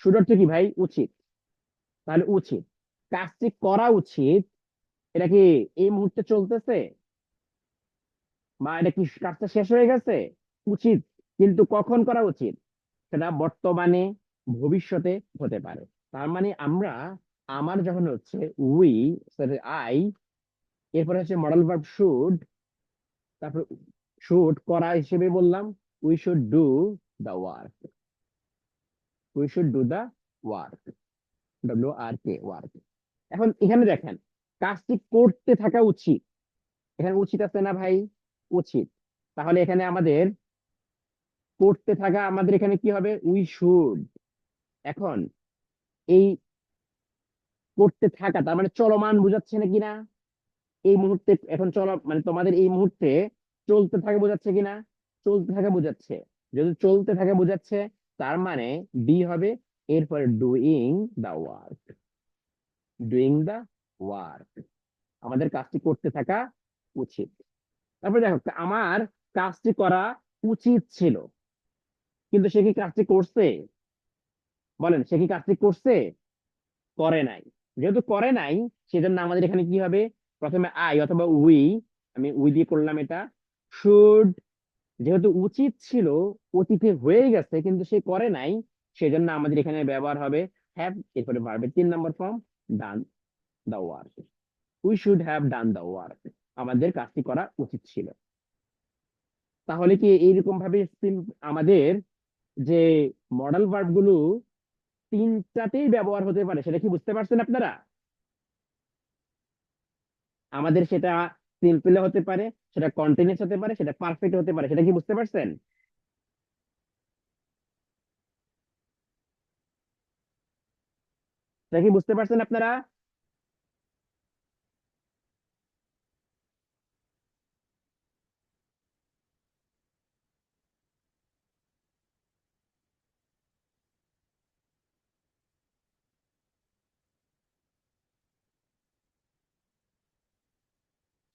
শুড অর্থ কি ভাই? উচিত। তাহলে উচিত, কাজটি করা উচিত, এটা কি এই মুহূর্তে চলতেছে, বা এটা কি কাজটা শেষ হয়ে গেছে? উচিত, কিন্তু কখন করা উচিত? সেটা বর্তমানে, ভবিষ্যতে হতে পারে। তার মানে আমরা, আমার যখন হচ্ছে উই, সরি আই, এরপরে হচ্ছে মডেল ভার্ব শুড, তারপর শুড করা হিসেবে বললাম we should do the work, we should do the work, WRK, work. এখন এখানে দেখেন, কাজটি করতে থাকা উচিত, এখানে উচিত আছে না ভাই? উচিত। তাহলে এখানে আমাদের করতে থাকা, আমাদের এখানে কি হবে? We should. এখন এই করতে থাকা তার মানে চলমান বোঝাচ্ছে না কিনা? এই মুহূর্তে এখন মানে তোমাদের এই মুহূর্তে চলতে থাকে বোঝাচ্ছে কিনা? চলতে থাকা বোঝাচ্ছে। যদি চলতে থাকে বোঝাচ্ছে, তার মানে বি হবে এরপরে doing the work, doing the work, আমাদের কাজটি করতে থাকা উচিত। তারপরে দেখো, আমার কাজটি করা উচিত ছিল, কিন্তু সে কি কাজটি করছে? বলেন, সে কি কাজটি করছে? করে নাই। যেহেতু করে নাই, সেজন্য আমাদের এখানে কি হবে? প্রথমে আই অথবা উই, আমি উই দিয়ে করলাম এটা, শুড যেহেতু উচিত ছিল, অতীতে হয়ে গেছে কিন্তু সে করে নাই, সেজন্য আমাদের এখানে ব্যবহার হবে হ্যাভ, এরপরে ভার্বের 3 number form done the work. We should have done the work, আমাদের কাজটি করা উচিত ছিল। তাহলে কি এইরকম ভাবে আমাদের যে মডাল ভার্ব গুলো তিনটাতেই ব্যবহার হতে পারে, সেটা কি বুঝতে পারছেন আপনারা? আমাদের সেটা সিম্পল হতে পারে, সেটা কন্টিনিউয়াস হতে পারে, সেটা পারফেক্ট হতে পারে, সেটা কি বুঝতে পারছেন? সেটা কি বুঝতে পারছেন আপনারা?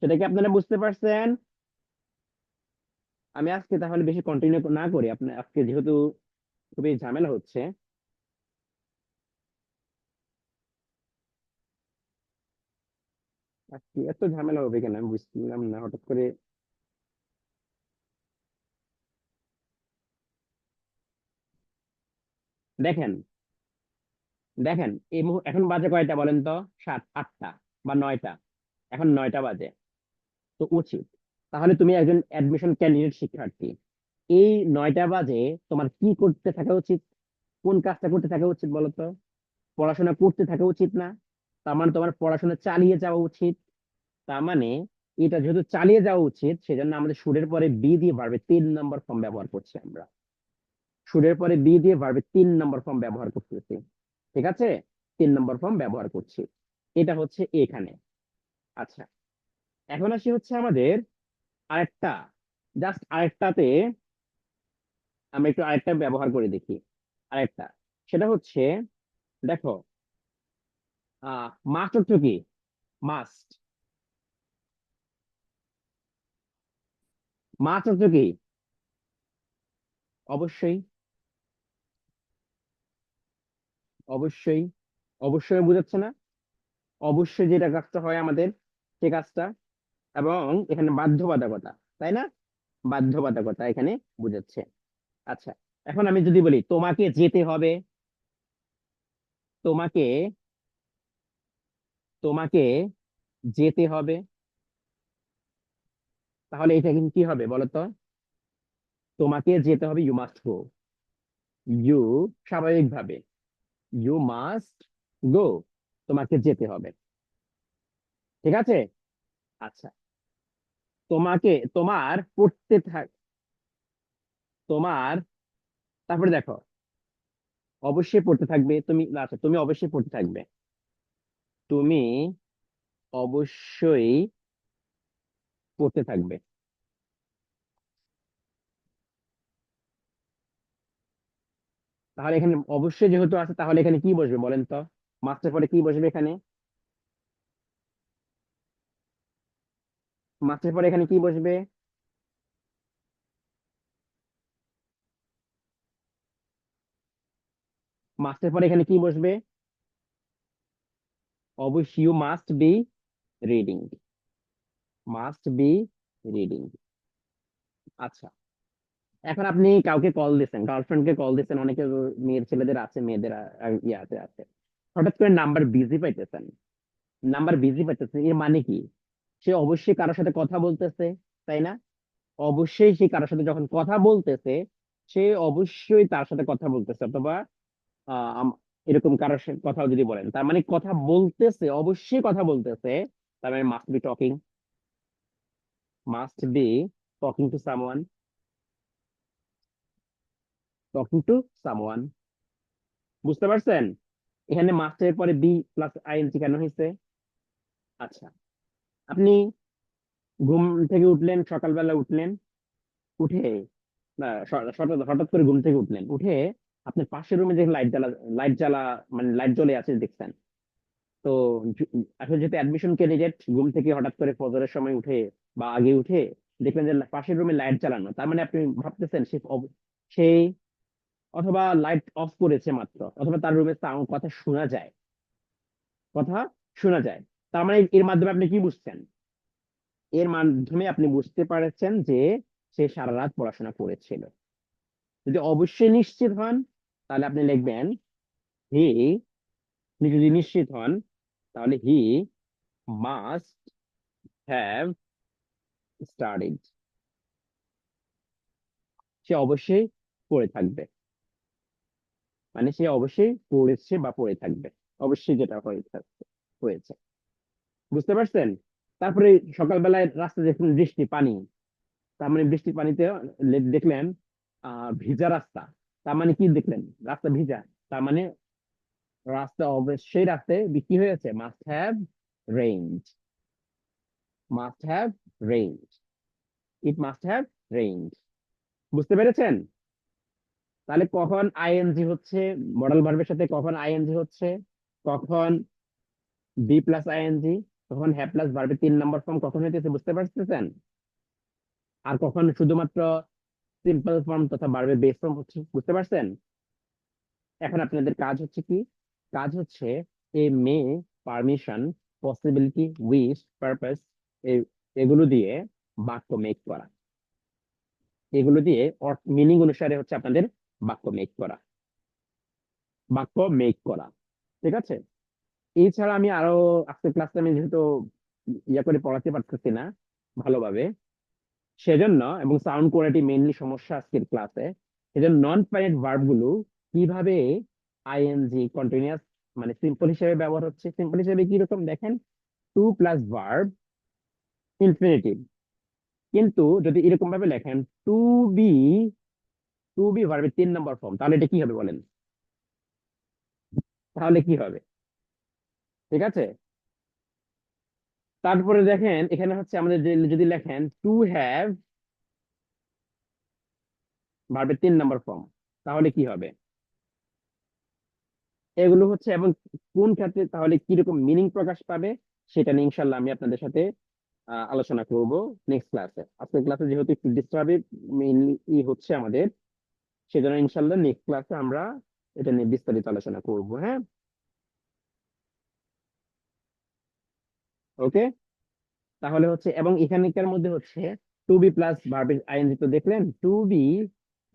সেটা কি আপনারা বুঝতে পারছেন? আমি আজকে তাহলে বেশি কন্টিনিউ না করি, আপনার আজকে যেহেতু খুবই ঝামেলা হচ্ছে। আজকে এত ঝামেলা হবে কেন আমি বুঝলাম না হঠাৎ করে। দেখেন, দেখেন এখন বাজে কয়টা বলেন তো? 7, 8টা বা 9টা। এখন 9টা বাজে, তো উচিত। তাহলে তুমি একজন অ্যাডমিশন ক্যান্ডিডেট শিক্ষার্থী, এই 9টা বাজে তোমার কি করতে থাকা উচিত? কোন কাজটা করতে থাকা উচিত বলো তো? পড়াশোনা করতে থাকা উচিত না? তার মানে তোমার পড়াশোনা চালিয়ে যাওয়া উচিত। তার মানে এটা যেহেতু চালিয়ে যাওয়া উচিত, সেজন্য আমাদের শুডের পরে বি দিয়ে ভার্বের 3 নম্বর ফর্ম ব্যবহার করছি আমরা। শুডের পরে বি দিয়ে ভার্বের 3 নম্বর ফর্ম ব্যবহার করতেছি। ঠিক আছে, 3 নম্বর ফর্ম ব্যবহার করছি। এটা হচ্ছে এখানে। আচ্ছা, এখন আসি হচ্ছে আমাদের আরেকটা, জাস্ট আরেকটাতে আমরা একটু আরেকটা ব্যবহার করে দেখি। আরেকটা, সেটা হচ্ছে, দেখো, মাস্ট অর্থ কি? মাস্ট, মাস্ট অর্থ কি? অবশ্যই, অবশ্যই, অবশ্যই বোঝাচ্ছে না? অবশ্যই যেটা কাজটা হয় আমাদের, সে কাজটা। এবং এখানে বাধ্যবাধকতা, তাই না? বাধ্যবাধকতা এখানে বোঝাচ্ছে। আচ্ছা, এখন আমি যদি বলি তোমাকে যেতে হবে, তোমাকে, তোমাকে যেতে হবে, তাহলে এটা কিন্তু কি হবে বলো তো? তোমাকে যেতে হবে, ইউ মাস্ট গো। ইউ, স্বাভাবিকভাবে ইউ মাস্ট গো, তোমাকে যেতে হবে। ঠিক আছে। আচ্ছা, তোমাকে, তোমার পড়তে থাক, তোমার, তারপরে দেখো, অবশ্যই পড়তে থাকবে তুমি, আচ্ছা তুমি অবশ্যই পড়তে থাকবে, তুমি অবশ্যই পড়তে থাকবে। তাহলে এখানে অবশ্যই যেহেতু আছে, তাহলে এখানে কি বসবে বলেন তো? মাস্টের পরে কি বসবে এখানে? মাস্টের পরে এখানে কি বসবে? মাস্টের পরে এখানে কি বসবে? অবশ্যই you must be reading, must be reading. আচ্ছা, এখন আপনি কাউকে কল দিচ্ছেন, গার্লফ্রেন্ডকে কল দিচ্ছেন, অনেকে মেয়ের ছেলেদের আছে, মেয়েদের ইয়াতে আছে, হঠাৎ করে নাম্বার বিজি পাইতেছেন, নাম্বার বিজি পাইতেছেন, এর মানে কি? সে অবশ্যই কারোর সাথে কথা বলতেছে, তাই না? অবশ্যই সে কারোর সাথে যখন কথা বলতেছে, সে অবশ্যই তার সাথে কথা বলতেছে, অথবা আহ, আম- এরকম কারোর সাথে কথা যদি বলেন, তার মানে কথা বলতেছে, অবশ্যই কথা বলতেছে, তার মানে must be talking, must be talking to someone, talking to someone. বুঝতে পারছেন এখানে মাস্টের পরে বি প্লাস আইএনজি কেন হয়েছে? আচ্ছা, আপনি ঘুম থেকে উঠলেন, সকালবেলা উঠলেন, উঠে, না, হঠাৎ হঠাৎ করে ঘুম থেকে উঠলেন, উঠে আপনার পাশের রুমে যে লাইট জ্বালা, মানে লাইট জ্বলে আছে দেখছেন। তো আসলে যেহেতু অ্যাডমিশন ক্যান্ডিডেট, ঘুম থেকে হঠাৎ করে ফজরের সময় উঠে বা আগে উঠে দেখলেন যে পাশের রুমে লাইট জ্বালানো, তার মানে আপনি ভাবতেছেন সে অথবা লাইট অফ করেছে মাত্র, অথবা তার রুমে সাউন্ড, কথা শোনা যায়, কথা শোনা যায়। তার মানে এর মাধ্যমে আপনি কি বুঝছেন? এর মাধ্যমে আপনি বুঝতে পারছেন যে সে সারা রাত পড়াশোনা করেছিল। যদি অবশ্যই নিশ্চিত হন তাহলে আপনি লিখবেন হি, আপনি যদি নিশ্চিত হন তাহলে হি মাস্ট হ্যাভ স্টাডিড, সে অবশ্যই পড়ে থাকবে, মানে সে অবশ্যই পড়েছে বা পড়ে থাকবে, অবশ্যই যেটা হয়েছে। বুঝতে পারছেন? তারপরে সকালবেলায় রাস্তা দেখলেন বৃষ্টি পানি, তার মানে বৃষ্টির পানিতে দেখলেন ভিজা রাস্তা, তার মানে কি দেখলেন? রাস্তা ভিজা, তার মানে রাস্তা অবশ্যই রাস্তায় কি হয়েছে? Must have rained, must have rained, it must have rained. বুঝতে পেরেছেন? তাহলে কখন আইএনজি হচ্ছে মডাল ভার্বের সাথে, কখন আইএনজি হচ্ছে, কখন বি প্লাস আইএনজি, কখন হ্যাভ প্লাস ভার্বের 3 নম্বর ফর্ম কখন হইতেছে, বুঝতে পারতেছেন? আর কখন শুধুমাত্র সিম্পল ফর্ম তথা ভার্বের বেস ফর্ম হচ্ছে, বুঝতে পারছেন? এখন আপনাদের কাজ হচ্ছে কি? কাজ হচ্ছে এ মে, পারমিশন, পসিবিলিটি, উইশ, পারপাস, এগুলো দিয়ে বাক্য মেক করা, এগুলো দিয়ে মিনিং অনুসারে হচ্ছে আপনাদের বাক্য মেক করা, বাক্য মেক করা। ঠিক আছে? এছাড়া আমি আরো আজকে ক্লাসে আমি যেহেতু ইয়া করে পড়াতে পারতেছি না ভালোভাবে, সেজন্য এবং সাউন্ড কোয়ালিটি মেইনলি সমস্যা আজকের ক্লাসে, সেজন্য নন ফাইনাইট ভার্ব গুলো কিভাবে আইএনজি কন্টিনিউয়াস মানে সিম্পল হিসেবে ব্যবহার হচ্ছে। সিম্পল হিসেবে কি রকম দেখেন, টু প্লাস ভার্ব ইনফিনিটিভ, কিন্তু যদি এরকম ভাবে লেখেন টু বি, টু বি ভার্বের 3 নম্বর ফর্ম, তাহলে এটা কি হবে বলেন? তাহলে কি হবে? ঠিক আছে? তারপরে দেখেন এখানে হচ্ছে আমাদের যদি লেখেন টু হ্যাভ ভার্বের 3 নম্বর ফর্ম, তাহলে কি হবে? এগুলো হচ্ছে এবং কোন ক্ষেত্রে তাহলে কিরকম মিনিং প্রকাশ পাবে সেটা নিয়ে ইনশাল্লাহ আমি আপনাদের সাথে আলোচনা করব নেক্সট ক্লাসে। আজকের ক্লাসে যেহেতু একটু ডিস্টার্বিং মেইনলি হচ্ছে আমাদের, সেজন্য ইনশাল্লাহ নেক্সট ক্লাসে আমরা এটা নিয়ে বিস্তারিত আলোচনা করব। হ্যাঁ, ওকে। তাহলে হচ্ছে এবং এখানকার মধ্যে হচ্ছে to be plus verb ING, তো দেখলেন to be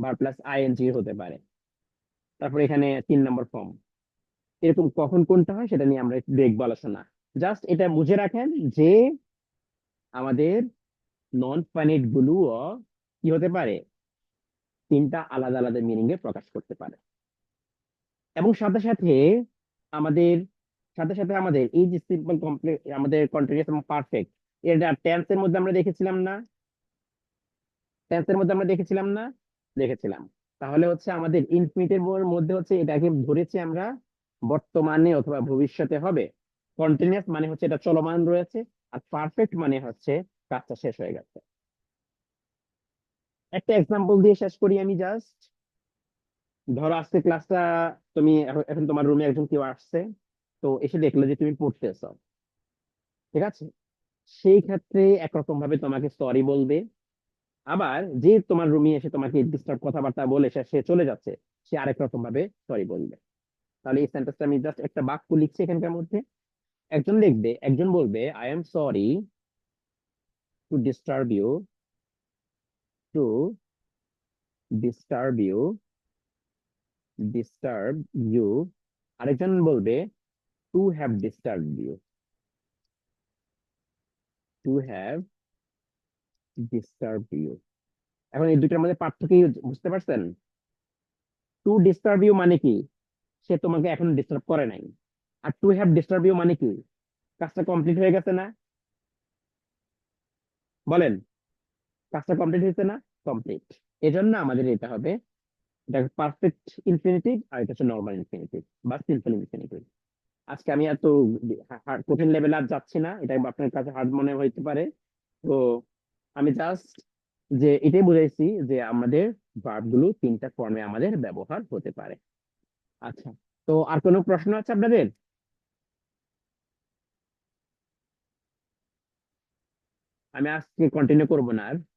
verb plus ING হতে পারে। তারপর এখানে 3 নম্বর ফর্ম, এরকম কখন কোনটা হয় সেটা নিয়ে আমরা একটু দেখবো আলোচনা। জাস্ট এটা বুঝে রাখেন যে আমাদের নন ফাইনাইট গুলোও কি হতে পারে, 3টা আলাদা আলাদা মিনিং এ প্রকাশ করতে পারে। এবং সাথে সাথে আমাদের আমাদের এই যে সিম্পল কমপ্লেক্স আমাদের কন্টিনিউয়াস এবং পারফেক্ট, এটা টেন্সের মধ্যে আমরা দেখেছিলাম না? টেন্সের মধ্যে আমরা দেখেছিলাম না? দেখেছিলাম। তাহলে হচ্ছে আমাদের ইনফিনিটিভ মধ্যে হচ্ছে এটাকে ধরেছি আমরা বর্তমানে অথবা ভবিষ্যতে হবে, কন্টিনিউয়াস মানে হচ্ছে এটা চলমান রয়েছে, আর পারফেক্ট মানে হচ্ছে কাজটা শেষ হয়ে গেছে। একটা এক্সাম্পল দিয়ে শেষ করি আমি জাস্ট। ধরো আজকে ক্লাসটা তুমি এখন তোমার রুমে একজন কেউ আসছে, তো এসে দেখলে যে তুমি পড়তেছো, ঠিক আছে? সেই ক্ষেত্রে একরকম ভাবে তোমাকে সরি বলবে, আবার যে তোমার রুমে এসে তোমাকে ডিস্টার্ব কথাবার্তা বলে সে চলে যাচ্ছে, সে আরেক রকম ভাবে সরি বলবে। তাহলে এই সেন্টেন্সটা আমি জাস্ট একটা বাক্য লিখছি এখানকার মধ্যে, একজন লিখবে, একজন বলবে I am sorry to disturb you, to disturb you, disturb you. আরেকজন বলবে to have disturb you, to have disturb you. এখন এই দুইটার মধ্যে পার্থক্য কি বুঝতে পারছেন? টু ডিস্টার্ব ইউ মানে কি, সে তোমাকে এখন ডিস্টার্ব করে নাই। আর টু হ্যাভ ডিস্টার্ব ইউ মানে কি, কাজটা কমপ্লিট হয়ে গেছে না? বলেন, কাজটা কমপ্লিট হয়েছে না? কমপ্লিট। এজন্য আমাদের এটা হবে, এটা পারফেক্ট ইনফিনিটিভ আর এটা হচ্ছে নর্মাল ইনফিনিটিভ বা সিম্পল ইনফিনিটিভ। আজকে আমি এত কঠিন লেভেলে আর যাচ্ছি না, এটা আপনার কাছে হার্ড মনে হইতে পারে। তো আমি জাস্ট যে এটাই বুঝাইছি যে আমাদের ভার্ব গুলো 3টা ফর্মে আমাদের ব্যবহার হতে পারে। আচ্ছা, তো আর কোনো প্রশ্ন আছে আপনাদের? আমি আজকে কন্টিনিউ করবো না আর।